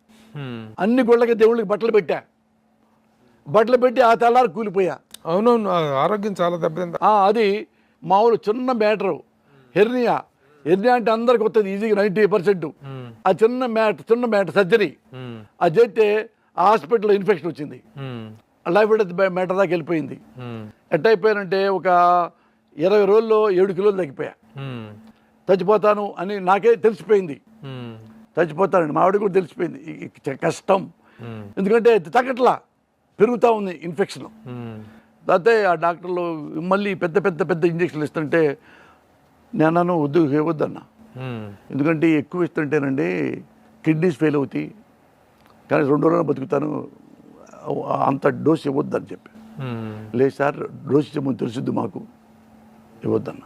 అన్ని గుళ్ళకి దేవుళ్ళకి బట్టలు పెట్టి ఆ తెల్లారు కూలిపోయా. అవునవును, ఆరోగ్యం చాలా దెబ్బతింది. అది మామూలు చిన్న మ్యాటరు. హెర్నియా అంటే అందరికి వస్తుంది ఈజీగా 90%. ఆ చిన్న మ్యాటర్ సర్జరీ అది చేస్తే హాస్పిటల్లో ఇన్ఫెక్షన్ వచ్చింది, లైఫ్ మ్యాటర్ దాకా వెళ్ళిపోయింది. ఎట్ అయిపోయానంటే ఒక 20 రోజుల్లో 7 కిలోలు తగ్గిపోయా. చచ్చిపోతాను అని నాకే తెలిసిపోయింది, చచ్చిపోతానండి. మా ఆవిడ కూడా తెలిసిపోయింది. కష్టం, ఎందుకంటే తగ్గట్లా పెరుగుతూ ఉంది ఇన్ఫెక్షన్. అయితే ఆ డాక్టర్లు మళ్ళీ పెద్ద ఇంజక్షన్లు ఇస్తుంటే నేను ఇవ్వద్దన్నా. ఎందుకంటే ఎక్కువ ఇస్తుంటేనండి కిడ్నీస్ ఫెయిల్ అవుతాయి, కానీ 2 రోజులు బతుకుతాను, అంత డోస్ ఇవ్వద్దని చెప్పి. లేదు సార్, డోస్ ఇచ్చేమని తెలిసిద్దు మాకు, ఇవ్వద్దన్న.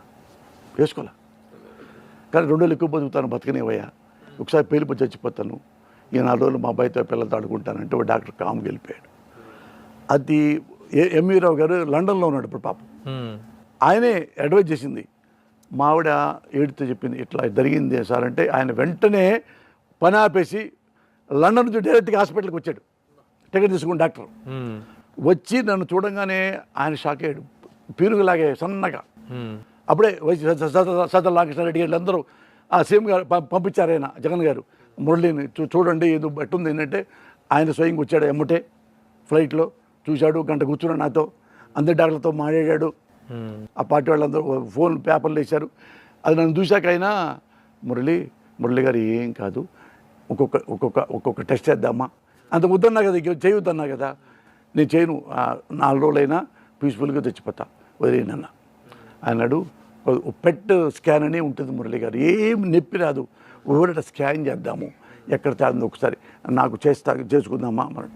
వేసుకోలే, కానీ 2 రోజులు ఎక్కువ బతుకుతాను, బతకనివయ్యా, ఒకసారి పేలిపోయి చచ్చిపోతాను, ఈ 4 రోజులు మా అబ్బాయితో పిల్లలతో ఆడుకుంటానంటే ఒక డాక్టర్ కామ్కి వెళ్ళిపోయాడు. అది ఎంవీ రావు గారు లండన్లో ఉన్నాడు ఇప్పుడు పాపం. ఆయనే అడ్వైజ్ చేసింది. మా ఆవిడ ఏడుతో చెప్పింది, ఇట్లా జరిగింది సార్ అంటే ఆయన వెంటనే పని ఆపేసి లండన్ నుంచి డైరెక్ట్గా హాస్పిటల్కి వచ్చాడు. టికెట్ తీసుకుని డాక్టర్ వచ్చి నన్ను చూడంగానే ఆయన షాక్ అయ్యాడు, పీరుగులాగే సన్నగా. అప్పుడే సదర్ రామకృష్ణారెడ్డి గారు అందరూ ఆ సీఎం గారు పంపించారు, ఆయన జగన్ గారు మురళిని చూడండి ఏదో ఎట్టుంది ఏంటంటే, ఆయన స్వయంగా వచ్చాడు ఎమ్మటే ఫ్లైట్లో, చూశాడు, గంట కూర్చున్నాడు నాతో, అందరి డాక్టర్లతో మాట్లాడాడు. ఆ పార్టీ వాళ్ళందరూ ఫోన్ పేపర్లు వేశారు. అది నన్ను చూశాక అయినా మురళి గారు ఏం కాదు, ఒక్కొక్క టెస్ట్ చేద్దామా, అంత వద్దన్నా కదా, చేయొద్దన్నా కదా, నేను చేయను, 4 రోజులైనా పీస్ఫుల్గా తెచ్చిపోతా, వదిలేనన్నా అన్నాడు. పెట్ స్కాన్ అని ఉంటుంది మురళి గారు, ఏం నొప్పి రాదు, ఒకటి స్కాన్ చేద్దాము, ఎక్కడ తేలిందో ఒకసారి నాకు చేసుకుందామా అన్నాడు.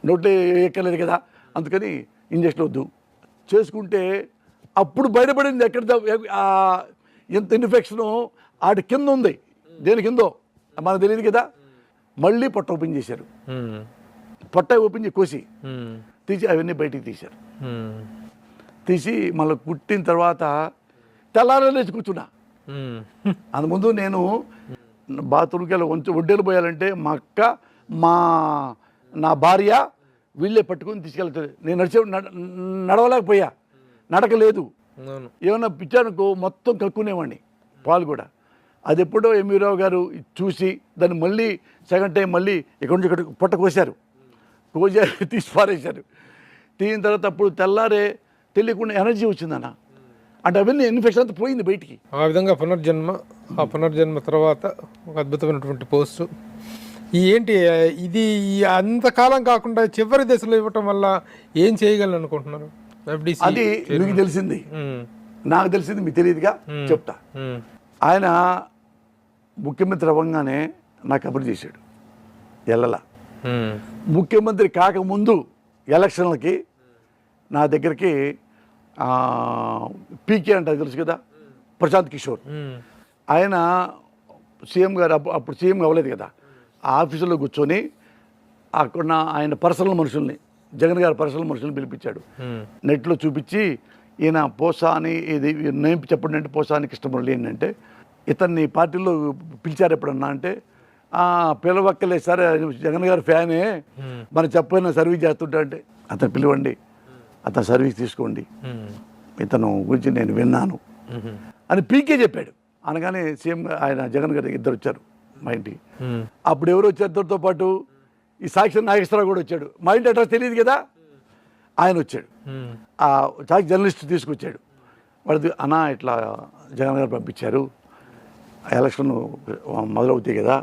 నోట్లో ఎక్కలేదు కదా, అందుకని ఇంజక్షన్ వద్దు, చేసుకుంటే అప్పుడు బయటపడింది ఎక్కడ ఎంత ఇన్ఫెక్షను ఆడి కింద ఉంది, దేని కిందో మనకు తెలియదు కదా. మళ్ళీ పొట్ట ఓపెన్ చేశారు, పొట్ట ఓపెన్ చేసి కోసి తీసి అవన్నీ బయటికి తీశారు. తీసి మళ్ళీ కుట్టిన తర్వాత తెల్లారేసి కూర్చున్నా. అందుముందు నేను బాత్రూమ్కి వెళ్ళి ఒడ్డేలు పోయాలంటే మా అక్క, నా భార్య వీళ్ళే పట్టుకుని తీసుకెళ్తారు. నేను నడవలేకపోయా, నడకలేదు, ఏమన్నా పిచ్చానుకో మొత్తం కక్కునేవాడిని, పాలు కూడా. అది ఎప్పుడో ఎంవీ రావు గారు చూసి దాన్ని మళ్ళీ సెకండ్ టైం మళ్ళీ ఇక్కడ నుంచి ఇక్కడ పొట్ట కోసారు, తీసి పారేశారు. తీసిన తర్వాత అప్పుడు తెల్లారే తెలియకుండా ఎనర్జీ వచ్చిందన్న, అంటే అవన్నీ ఇన్ఫెక్షన్ అంతా పోయింది బయటికి. ఆ విధంగా పునర్జన్మ తర్వాత ఒక అద్భుతమైనటువంటి పోస్టు. ఏంటి ఇది అంతకాలం కాకుండా చివరి దశలో ఇవ్వటం వల్ల ఏం చేయగలను అనుకుంటున్నారు? అది మీకు తెలిసింది, నాకు తెలిసింది మీకు తెలియదుగా, చెప్తా. ఆయన ముఖ్యమంత్రి అవ్వగానే నాకు కబురు చేశాడు, ఎల్లలా. ముఖ్యమంత్రి కాకముందు ఎలక్షన్లకి నా దగ్గరికి పీకే అంటే తెలుసు కదా, ప్రశాంత్ కిషోర్, ఆయన సీఎం గారు అప్పుడు సీఎం అవ్వలేదు కదా, ఆ ఆఫీసులో కూర్చొని అక్కడ ఆయన పర్సనల్ మనుషుల్ని, జగన్ గారి పర్సనల్ మనుషుల్ని పిలిపించాడు. నెట్లో చూపించి ఈయన పోసాని ఇది నేమ్ చెప్పండి అంటే పోసాని కృష్ణమురళి ఏంటంటే, ఇతన్ని పార్టీలో పిలిచారు ఎప్పుడన్నా అంటే, పిలవక్కలే సార్, జగన్ గారి ఫ్యానే, మనం చెప్పైనా సర్వీస్ చేస్తుంటా అంటే, అతను పిలవండి, అతను సర్వీస్ తీసుకోండి, ఇతను గురించి నేను విన్నాను అని పీకే చెప్పాడు. అనగానే సీఎం ఆయన జగన్ గారి ఇద్దరు వచ్చారు మా ఇంటికి. అప్పుడు ఎవరు వచ్చారు ఇద్దరితో పాటు, ఈ సాక్షి నాగేశ్వరరావు కూడా వచ్చాడు. మా ఇంటి అడ్రస్ తెలియదు కదా, ఆయన వచ్చాడు. ఆ సాక్షి జర్నలిస్ట్ తీసుకొచ్చాడు. వాడిది అన్నా ఇట్లా జగన్ గారు పంపించారు, ఎలక్షన్ మొదలవుతాయి కదా,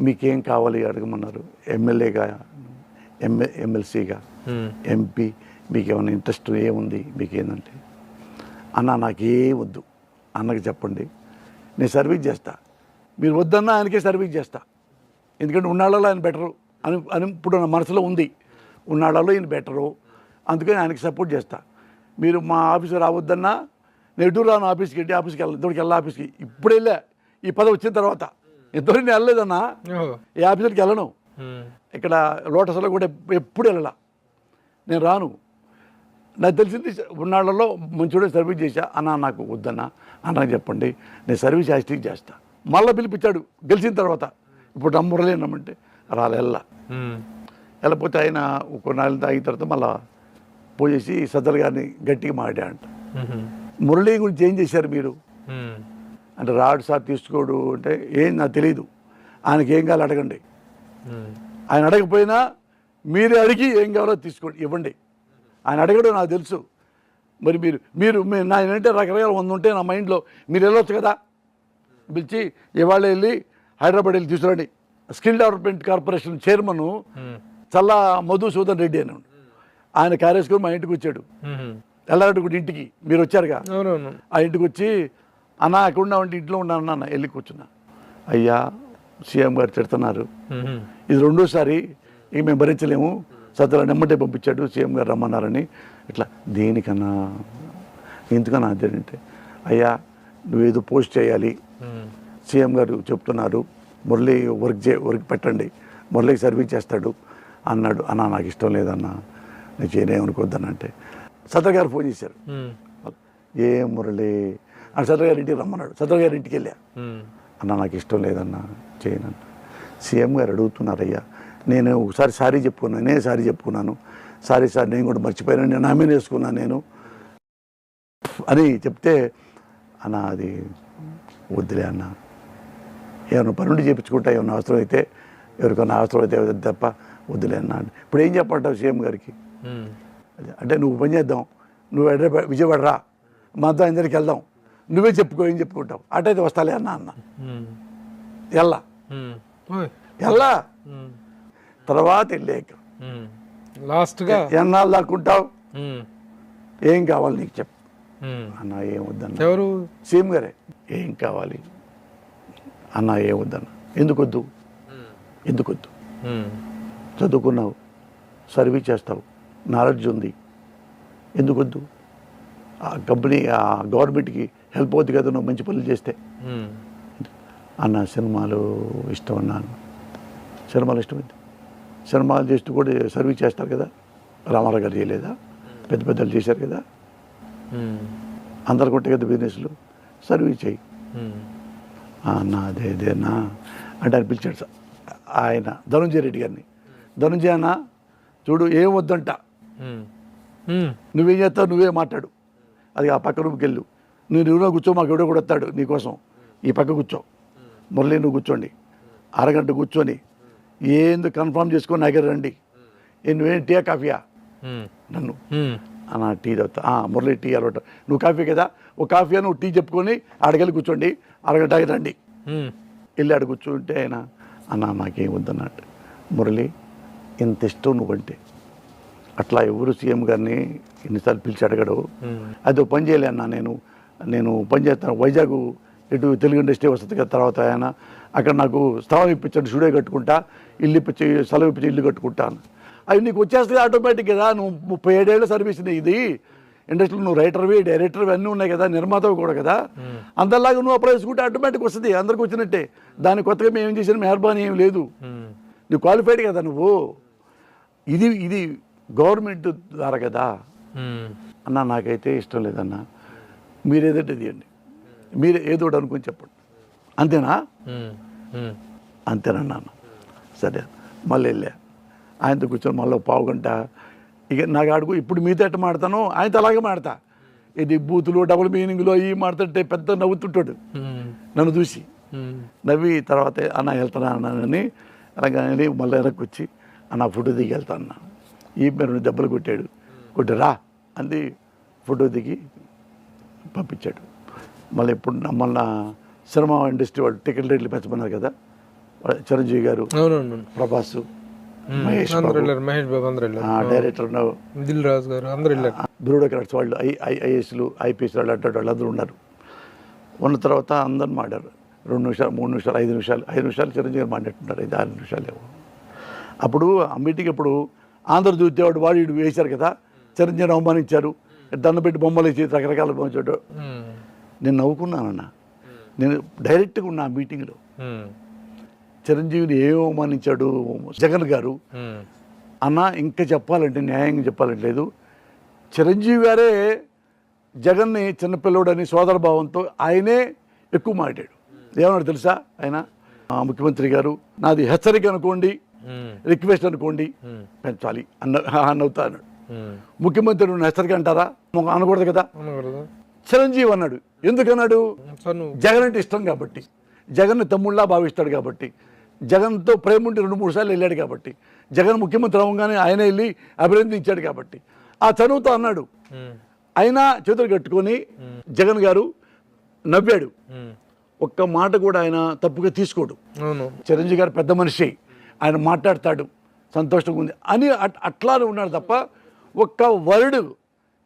మీకేం కావాలి అడగమన్నారు, ఎమ్మెల్యేగా, ఎమ్మెల్సీగా, ఎంపీ మీకేమైనా ఇంట్రెస్ట్ ఏముంది మీకేందంటే, అన్న నాకే వద్దు, అన్నకి చెప్పండి, నేను సర్వీస్ చేస్తా. మీరు వద్దన్నా ఆయనకే సర్వీస్ చేస్తా. ఎందుకంటే ఉన్నాళ్ళలో ఆయన బెటరు అని ఇప్పుడు నా మనసులో ఉంది. ఉన్నాళ్ళలో ఈయన బెటరు, అందుకని ఆయనకి సపోర్ట్ చేస్తా. మీరు మా ఆఫీస్కి రావద్దన్నా నేను ఎటు రాను, ఆఫీస్కి వెళ్ళాలి, ఇంతవరకు వెళ్ళా ఆఫీస్కి. ఇప్పుడు వెళ్ళా, ఈ పదవి వచ్చిన తర్వాత. ఇంతవరకు నేను వెళ్ళలేదన్నా, ఏ ఆఫీసర్కి వెళ్ళను. ఇక్కడ లోటస్లో కూడా ఎప్పుడు వెళ్ళాల, నేను రాను. నాకు తెలిసింది ఉన్నాళ్ళలో మంచిగా సర్వీస్ చేశా. అన్న నాకు వద్దన్నా, అన్న చెప్పండి, నేను సర్వీస్ యాస్టిక్ చేస్తా. మళ్ళీ పిలిపించాడు గెలిచిన తర్వాత. ఇప్పుడు నమ్మరలేనమ్మంటే వెళ్ళా. వెళ్ళకపోతే ఆయన ఒక నాలుగు తాగిన తర్వాత మళ్ళా పోయేసి సజ్జల గారిని గట్టిగా మాట్లాడంట. మురళీ గురించి ఏం చేశారు మీరు అంటే, రాడు సార్ తీసుకోడు అంటే, ఏం నాకు తెలియదు, ఆయనకి ఏం కావాలో అడగండి. ఆయన అడగకపోయినా మీరే అడిగి ఏం కావాలో తీసుకోండి, ఇవ్వండి. ఆయన అడగడం నాకు తెలుసు. మరి మీరు నా ఏంటంటే రకరకాల 100 ఉంటే నా మైండ్లో, మీరు వెళ్ళొచ్చు కదా, పిలిచి ఇవాళ వెళ్ళి హైదరాబాద్ వెళ్ళి తీసుకురండి. స్కిల్ డెవలప్మెంట్ కార్పొరేషన్ చైర్మన్ చల్లా మధుసూదన్ రెడ్డి అని, ఆయన కార్యక్రమం మా ఇంటికి వచ్చాడు. ఎల్లారెడ్డి ఇంటికి మీరు వచ్చారుగా, ఆ ఇంటికి వచ్చి, అన్న అక్కడ ఉన్నామంటే ఇంట్లో ఉన్నాను అన్న, వెళ్ళి కూర్చున్నా. అయ్యా సీఎం గారు తిడుతున్నారు, ఇది రెండోసారి, ఇక మేము భరించలేము, సజ్జల నెమ్మటే పంపించాడు, సీఎం గారు రమ్మన్నారని. ఇట్లా దేనికన్నా ఎందుకన్నా అదేంటే, అయ్యా నువ్వేదో పోస్ట్ చేయాలి, సీఎం గారు చెప్తున్నారు, మురళి వర్క్ పెట్టండి, మురళికి సర్వీస్ చేస్తాడు అన్నాడు. అన్న నాకు ఇష్టం లేదన్నా, నేను చేయనేమనుకోద్దనంటే సజ్జల గారు ఫోన్ చేశారు. ఏ మురళి అని సజ్జల గారి ఇంటికి రమ్మన్నాడు. సజ్జల గారి ఇంటికి వెళ్ళా. అన్న నాకు ఇష్టం లేదన్నా, చేయనన్న. సీఎం గారు అడుగుతున్నారయ్యా, నేను ఒకసారి సారీ చెప్పుకున్నాను, నేనే సారీ చెప్పుకున్నాను, సారీ సార్ నేను కూడా మర్చిపోయాను, నేను నామే వేసుకున్నాను నేను అని చెప్తే, అన్న అది వద్దులే అన్న, ఏమైనా పనుండి చేయించుకుంటా, ఏమైనా అవసరం అయితే, ఎవరికైనా అవసరం అయితే తప్ప వద్దులే అన్న. ఇప్పుడు ఏం చెప్పంటావు సీఎం గారికి అంటే, నువ్వు పని చేద్దాం, నువ్వు విజయవాడ రా, మా అంతా అందరికి వెళ్దాం, నువ్వే చెప్పుకో, ఏం చెప్పుకుంటావు, అటైతే వస్తాలే అన్న ఎల్లా తర్వాత వెళ్ళాక లాస్ట్గా ఎన్నాళ్ళు దాక్కుంటావు, ఏం కావాలి నీకు చెప్పు అన్న. ఏం వద్దన్న, ఎవరు సీఎం గారే, ఏం కావాలి అన్న, ఏం వద్దన్న. ఎందుకొద్దు, ఎందుకొద్దు, చదువుకున్నావు, సర్వీస్ చేస్తావు, నాలెడ్జ్ ఉంది, ఎందుకొద్దు, ఆ కంపెనీ ఆ గవర్నమెంట్కి హెల్ప్ అవుతుంది కదా నువ్వు మంచి పనులు చేస్తే అన్న. సినిమాలు ఇష్టం అన్నాను, సినిమాలు ఇష్టమైంది, సినిమాలు చేస్తూ కూడా సర్వీస్ చేస్తారు కదా, రామారావు గారు చేయలేదా, పెద్ద పెద్దలు చేశారు కదా, అందరు కొట్టే కదా బిజినెస్లు, సర్వీస్ చేయి అన్న. అదేనా అంటే ఆయన పిలిచాడు సార్, ఆయన ధనుంజయ రెడ్డి గారిని. ధనుంజయ అన్న చూడు, ఏం వద్దంట, నువ్వేం చేస్తావు నువ్వే మాట్లాడు, అది ఆ పక్క రూమ్కి వెళ్ళు, నువ్వు నువ్వు కూర్చో, మాకు ఎవడో కూడా వస్తాడు నీకోసం, ఈ పక్క కూర్చో, మురళి నువ్వు కూర్చోండి, అరగంట కూర్చొని ఏంది కన్ఫర్మ్ చేసుకొని నా దగ్గర రండి, నువ్వేం టీ కాఫీయా నన్ను అన్న, టీ తాగుతా, మురళి టీ అలవాటు, నువ్వు కాఫీ కదా, ఒక కాఫీ నువ్వు టీ చెప్పుకొని ఆడకెళ్ళి కూర్చోండి, అరగంట రండి, వెళ్ళి ఆడ కూర్చుంటే ఆయన, అన్న నాకేం వద్దన్నట్టు, మురళి ఇంత ఇష్టం నువ్వంటే, అట్లా ఎవరు సీఎం గారిని ఎన్నిసార్లు పిలిచి అడగడు. అది పని చేయలే అన్న, నేను పని చేస్తాను వైజాగ్, ఇటు తెలుగు ఇండస్ట్రీ వస్తుంది కదా, తర్వాత ఆయన అక్కడ నాకు స్థలం ఇప్పించాడు, స్టూడియో కట్టుకుంటా, ఇల్లు ఇప్పించి స్థలం ఇప్పించి ఇల్లు కట్టుకుంటాను. అవి నీకు వచ్చేస్తుంది ఆటోమేటిక్ కదా, నువ్వు 37 ఏళ్ళ సర్వీస్ ఇది ఇండస్ట్రీలో, నువ్వు రైటర్వి డైరెక్టర్వి అన్నీ ఉన్నాయి కదా, నిర్మాతవి కూడా కదా, అంతలాగా నువ్వు అప్లై చేసుకుంటే ఆటోమేటిక్ వస్తుంది, అందరికి వచ్చినట్టే. దాని కొత్తగా మేము ఏం చేసిన మెహర్బానీ ఏం లేదు, నువ్వు క్వాలిఫైడ్ కదా నువ్వు, ఇది గవర్నమెంట్ ద్వారా కదా అన్న. నాకైతే ఇష్టం లేదన్నా, మీరేదంటే తీయండి, మీరు ఏదో అనుకుని చెప్పండి, అంతేనా అంతేనన్నా అన్న. సరే మళ్ళీ వెళ్ళా, ఆయనతో కూర్చొని మళ్ళీ 1/2 గంట. ఇక నాకు అడుగు ఇప్పుడు మీతో ఎట్ట మాడతాను, ఆయనతో అలాగే మాడతా, ఇది బూతులు డబుల్ మీనింగ్లు అవి మాడుతుంటే పెద్ద నవ్వుతుంటాడు నన్ను చూసి. నవ్వి తర్వాత అన్న వెళ్తానా అన్నానని అలాగని మళ్ళీ వెనక్కి వచ్చి, అన్న ఫోటో దిగి వెళ్తా అన్న. ఈ మీరు దెబ్బలు కొట్టి రా అంది, ఫోటో దిగి పంపించాడు. మళ్ళీ ఇప్పుడు మొన్న సినిమా ఇండస్ట్రీ వాళ్ళు టికెట్ రేట్లు పెంచమన్నారు కదా, చిరంజీవి గారు, ప్రభాస్, మహేష్ అందరు బాబు, వెళ్ళారు, మహేష్ బాబు అందరు వెళ్ళారు, డైరెక్టర్ దిల్ రాజు గారు అందరు వెళ్ళారు. బ్యూరోక్రాట్స్ వాళ్ళు, ఐఏఎస్లు, ఐపీఎస్ వాళ్ళు అంటే వాళ్ళందరూ ఉన్నారు. ఉన్న తర్వాత అందరిని మాట్లాడారు. 2 నిమిషాలు, 3 నిమిషాలు, 5 నిమిషాలు చిరంజీవి గారు మాట్లాడుతున్నారు. 5-6 నిమిషాలు ఏమో. అప్పుడు ఆ మీటింగ్ ఇప్పుడు ఆంధ్రజ్యోతి వాడు వీడు వేశారు కదా, చిరంజీవిని అవమానించారు, దండ పెట్టి బొమ్మలు వేసి రకరకాల బొమ్మలు. నేను నవ్వుకున్నానన్న. నేను డైరెక్ట్గా ఉన్నా ఆ మీటింగ్లో. చిరంజీవిని ఏం అవమానించాడు జగన్ గారు అన్న. ఇంకా చెప్పాలంటే, న్యాయంగా చెప్పాలంటే లేదు, చిరంజీవి గారే జగన్ని చిన్నపిల్లోడని సోదర భావంతో ఆయనే ఎక్కువ మాట్లాడాడు. ఏమన్నాడు తెలుసా ఆయన? ముఖ్యమంత్రి గారు, నాది హెచ్చరిక అనుకోండి, రిక్వెస్ట్ అనుకోండి, పెంచాలి అన్నవుతా అన్నాడు. ముఖ్యమంత్రి నువ్వు హెచ్చరిక అంటారా? అనకూడదు కదా. చిరంజీవి అన్నాడు. ఎందుకన్నాడు? జగన్ అంటే ఇష్టం కాబట్టి, జగన్ని తమ్ముళ్ళ భావిస్తాడు కాబట్టి, జగన్తో ప్రేమ ఉంటే 2-3 సార్లు వెళ్ళాడు కాబట్టి, జగన్ ముఖ్యమంత్రి అవ్వగానే ఆయన వెళ్ళి అభినందించాడు కాబట్టి ఆ చనువుతో అన్నాడు. అయినా చేతులు కట్టుకొని జగన్ గారు నవ్వాడు. ఒక్క మాట కూడా ఆయన తప్పుగా తీసుకోడు. చిరంజీవి గారు పెద్ద మనిషి, ఆయన మాట్లాడతాడు, సంతోషంగా ఉంది అని అట్లానే ఉన్నాడు తప్ప ఒక్క వర్డ్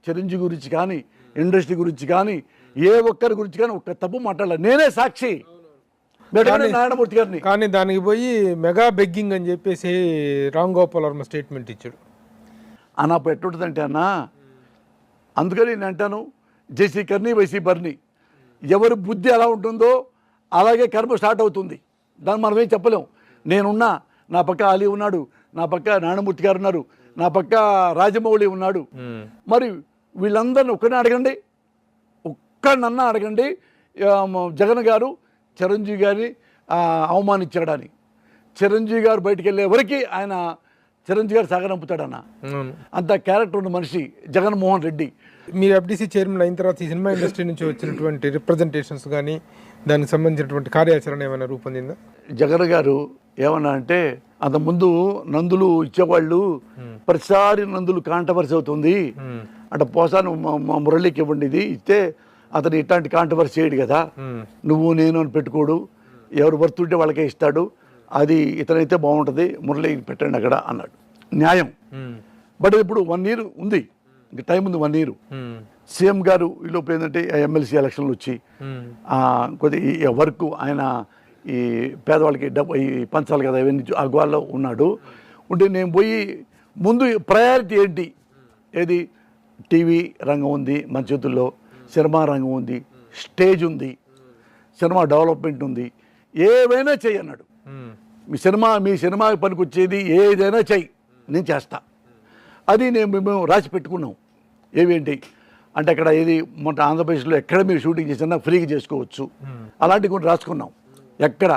చిరంజీవి గురించి కానీ, ఇండస్ట్రీ గురించి కానీ, ఏ ఒక్కరి గురించి కానీ ఒక్క తప్పు మాట్లాడలేదు. నేనే సాక్షి నారాయణమూర్తి గారిని. కానీ దానికి పోయి మెగా బెగ్గింగ్ అని చెప్పేసి రామ్ గోపాల్ వర్మ స్టేట్మెంట్ ఇచ్చాడు. అన్నప్పుడు ఎట్లుంటుందంటే అన్న, అందుకని నేను అంటాను, జేసీ కర్ని వైసీ బర్ని, ఎవరి బుద్ధి ఎలా ఉంటుందో అలాగే కర్మ స్టార్ట్ అవుతుంది. దాన్ని మనం ఏం చెప్పలేం. నేనున్నా, నా పక్క అలీ ఉన్నాడు, నా పక్క నారాయణమూర్తి గారు ఉన్నారు, నా పక్క రాజమౌళి ఉన్నాడు. మరి వీళ్ళందరిని ఒక్కనే అడగండి, ఒక్కడన్నా అడగండి, జగన్ గారు చిరంజీవి గారిని అవమానించాడని. చిరంజీవి గారు బయటికి వెళ్ళే వరకు ఆయన చిరంజీవి గారు సాగనంపుతాడన్న. అంత క్యారెక్టర్ ఉన్న మనిషి జగన్మోహన్ రెడ్డి. మీరు ఎఫ్డీసీ చైర్మన్ అయిన తర్వాత ఈ సినిమా ఇండస్ట్రీ నుంచి వచ్చినటువంటి రిప్రజెంటేషన్స్ కానీ దానికి సంబంధించినటువంటి కార్యాచరణ ఏమైనా రూపొందిందా? జగన్ గారు ఏమన్నా అంటే, అంతకుముందు నందులు ఇచ్చేవాళ్ళు, ప్రతిసారి నందులు కాంట్రవర్సీ అవుతుంది అంటే, పోసాను మా మురళికి ఇవ్వండి, ఇది ఇస్తే అతను ఇట్లాంటి కాంట్రవర్సీ చేయడు కదా, నువ్వు నేను అని పెట్టుకోడు, ఎవరు వర్తుంటే వాళ్ళకే ఇస్తాడు, అది ఇతనైతే బాగుంటుంది, మురళి పెట్టండి అక్కడ అన్నాడు. న్యాయం. బట్ ఇప్పుడు 1 year ఉంది, ఇంకా టైం ఉంది 1 year. సీఎం గారు ఈలోపు ఏంటంటే ఎమ్మెల్సీ ఎలక్షన్లు వచ్చి కొద్ది వర్క్ ఆయన ఈ పేదవాళ్ళకి డబ్బు పంచాలి కదా, ఇవన్నీ ఆ గోల్లో ఉన్నాడు. ఉంటే నేను పోయి ముందు ప్రయారిటీ ఏంటి, ఏది టీవీ రంగం ఉంది మన చేతుల్లో, సినిమా రంగం ఉంది, స్టేజ్ ఉంది, సినిమా డెవలప్మెంట్ ఉంది, ఏవైనా చెయ్యి అన్నాడు. మీ సినిమాకి పనికొచ్చేది ఏదైనా చెయ్యి, నేను చేస్తా. అది మేము రాసి పెట్టుకున్నాం. ఏవేంటి అంటే, అక్కడ ఏది మొన్న ఆంధ్రప్రదేశ్లో ఎక్కడ మీరు షూటింగ్ చేసినా ఫ్రీగా చేసుకోవచ్చు, అలాంటివి కొన్ని రాసుకున్నాం. ఎక్కడ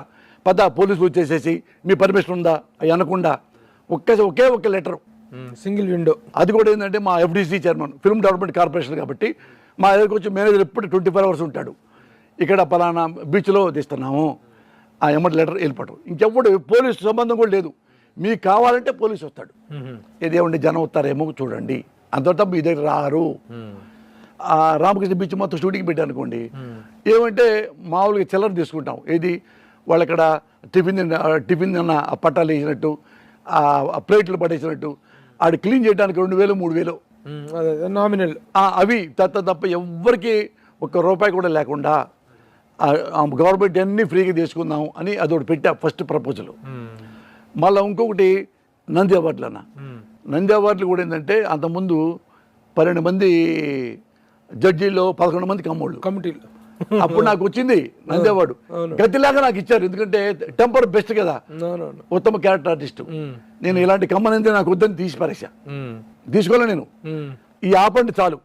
పోలీసులు వచ్చేసేసి మీ పర్మిషన్ ఉందా అవి అనకుండా ఒకే ఒక లెటరు, సింగిల్ విండో. అది కూడా ఏంటంటే, మా FDC chairman, film development corporation కాబట్టి మా దగ్గరికి వచ్చి మేనేజర్ ఎప్పుడు 24 hours ఉంటాడు. ఇక్కడ పలానా బీచ్లో తీస్తున్నాము, ఆ ఎమ్మటి లెటర్ వెళ్ళిపోవటం. ఇంకెప్పుడు పోలీసు సంబంధం కూడా లేదు. మీకు కావాలంటే పోలీసు వస్తాడు, ఏదేమండి జనం వస్తారేమో చూడండి, అంతటా మీ దగ్గర రారు. ఆ రామకృష్ణ బీచ్ మొత్తం షూటింగ్ పెట్టానుకోండి, ఏమంటే మామూలుగా చిల్లర తీసుకుంటాం, ఏది వాళ్ళు అక్కడ టిఫిన్ అన్న పట్టాలు వేసినట్టు, ఆ ప్లేట్లు పడేసినట్టు, ఆడు క్లీన్ చేయడానికి 2000-3000 నామినల్, అవి తప్ప ఎవ్వరికి ₹1 కూడా లేకుండా గవర్నమెంట్ అన్నీ ఫ్రీగా తీసుకుందాం అని అదొకటి పెట్టా ఫస్ట్ ప్రపోజల్. మళ్ళీ ఇంకొకటి నంది అవార్డులు అన్న. నంది అవార్డులు కూడా ఏంటంటే, అంతకుముందు 12 మంది జడ్జీల్లో 11 మంది కమిటీలు. అప్పుడు నాకు వచ్చింది నంది అవార్డు, గతిలాగా నాకు ఇచ్చారు. ఎందుకంటే టెంపర్ బెస్ట్ కదా, ఉత్తమ క్యారెక్టర్ ఆర్టిస్టు. నేను ఇలాంటి కమ్మనంది నాకు వద్దని తీసి పారేసా, తీసుకోలే నేను. ఈ ఆపండి చాలు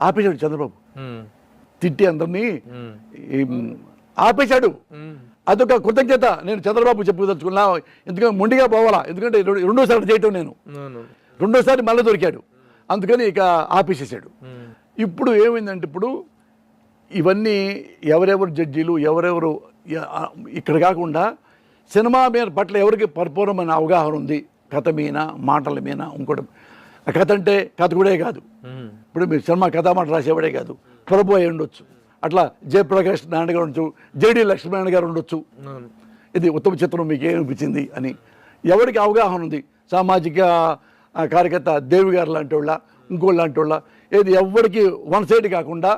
ఆపేశాడు చంద్రబాబు, తిట్టి అందరినీ ఆపేశాడు. అదొక కృతజ్ఞత నేను చంద్రబాబు చెప్పుదలుచుకున్నా. ఎందుకంటే మొండిగా పోవాలా, ఎందుకంటే 2వ చేయటం నేను, 2వ మళ్ళీ దొరికాడు, అందుకని ఇక ఆపేసేసాడు. ఇప్పుడు ఏమైందంటే, ఇప్పుడు ఇవన్నీ ఎవరెవరు జడ్జీలు, ఎవరెవరు ఇక్కడ కాకుండా సినిమా మీద పట్ల ఎవరికి పరిపూర్ణమైన అవగాహన ఉంది, కథ మీద, మాటల మీద. ఇంకోటి కథ అంటే కథ కూడా కాదు, ఇప్పుడు మీరు సినిమా కథా మాట రాసేవాడే కాదు, ప్రభు అయి ఉండొచ్చు, అట్లా జయప్రకాష్ నారాయణ గారు ఉండొచ్చు, జేడి లక్ష్మీనారాయణ గారు ఉండొచ్చు. ఇది ఉత్తమ చిత్రం మీకు ఏమనిపించింది అని ఎవరికి అవగాహన ఉంది, సామాజిక కార్యకర్త దేవి గారు లాంటి వాళ్ళ, ఇంకోళ్ళు లాంటి వాళ్ళ, ఏది ఎవరికి వన్ సైడ్ కాకుండా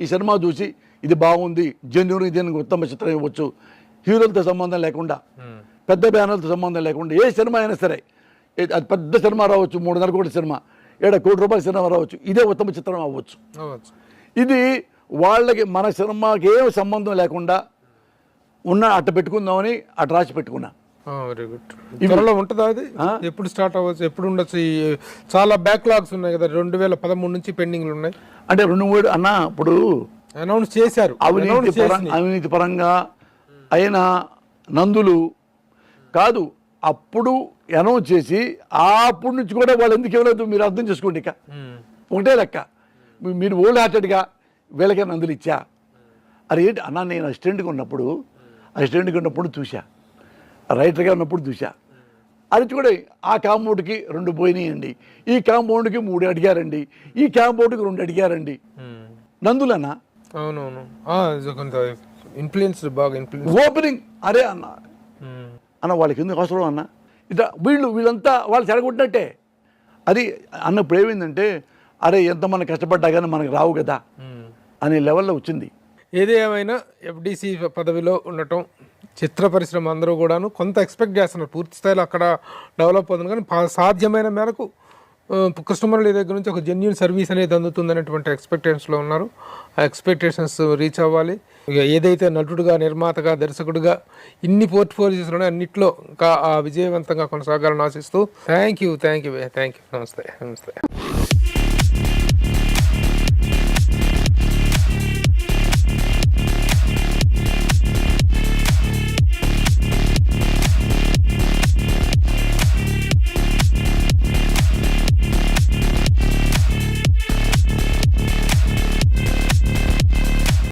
ఈ సినిమా చూసి ఇది బాగుంది, జెన్యూన్, దీనికి ఉత్తమ చిత్రం ఇవ్వచ్చు, హీరోలతో సంబంధం లేకుండా, పెద్ద బ్యానర్లతో సంబంధం లేకుండా, ఏ సినిమా అయినా సరే, అది పెద్ద సినిమా రావచ్చు, 3.5 కోట్ల సినిమా, 7 కోట్ల రూపాయల సినిమా రావచ్చు, ఇదే ఉత్తమ చిత్రం అవ్వచ్చు. ఇది వాళ్ళకి మన సినిమాకి ఏం సంబంధం లేకుండా అట్ట పెట్టుకుందామని అటు రాసి పెట్టుకున్నా. Very good. త్వరలో ఉంటుందా అది? ఎప్పుడు స్టార్ట్ అవ్వచ్చు, ఎప్పుడు ఉండొచ్చు? చాలా బ్యాక్లాగ్స్ ఉన్నాయి కదా, 2013 నుంచి పెండింగ్లు ఉన్నాయి. అంటే 2-3 అన్న ఇప్పుడు అనౌన్స్ చేశారు. అవినీతి పరంగా అయిన నందులు కాదు, అప్పుడు అనౌన్స్ చేసి అప్పటి నుంచి కూడా వాళ్ళు ఎందుకు ఇవ్వలేదు మీరు అర్థం చేసుకోండి. ఇక ఒకటే లెక్క, మీరు ఓల్డ్ హార్టెడ్గా వీళ్ళకే నందులు ఇచ్చా. అది ఏంటి అన్న, నేను అసిస్టెంట్గా ఉన్నప్పుడు చూసా, రైటర్గా ఉన్నప్పుడు చూసా. అది కూడా ఆ కాంపౌండ్కి 2 పోయినాయండి, ఈ కాంపౌండ్కి 3 అడిగారండి, ఈ కాంపౌండ్కి 2 అడిగారండి. నందులన్నా అవునవును, ఇన్ఫ్లుయెన్స్ బాగా ఇన్ఫ్లుయెన్స్. ఓపెనింగ్ అరే అన్న వాళ్ళకి ఎందుకు అవసరం అన్న, ఇట్లా వీళ్ళంతా వాళ్ళు చెడగొట్టినట్టే. అది అన్నప్పుడు ఏమైందంటే, అరే ఎంతమంది కష్టపడ్డా కానీ మనకు రావు కదా అనే లెవెల్లో వచ్చింది. ఏది ఏమైనా ఎఫ్డీసీ పదవిలో ఉండటం, చిత్ర పరిశ్రమ అందరూ కూడాను కొంత ఎక్స్పెక్ట్ చేస్తున్నారు, పూర్తి స్థాయిలో అక్కడ డెవలప్ అవుతుంది, కానీ సాధ్యమైన మేరకు కస్టమర్ల దగ్గర నుంచి ఒక జెన్యూన్ సర్వీస్ అనేది అందుతుంది అనేటువంటి ఎక్స్పెక్టేషన్స్లో ఉన్నారు. ఆ ఎక్స్పెక్టేషన్స్ రీచ్ అవ్వాలి. ఇక ఏదైతే నటుడుగా, నిర్మాతగా, దర్శకుడిగా ఇన్ని పోర్ట్ఫోలియోస్లోనే అన్నిట్లో ఇంకా విజయవంతంగా కొనసాగాలని ఆశిస్తూ థ్యాంక్ యూ. నమస్తే.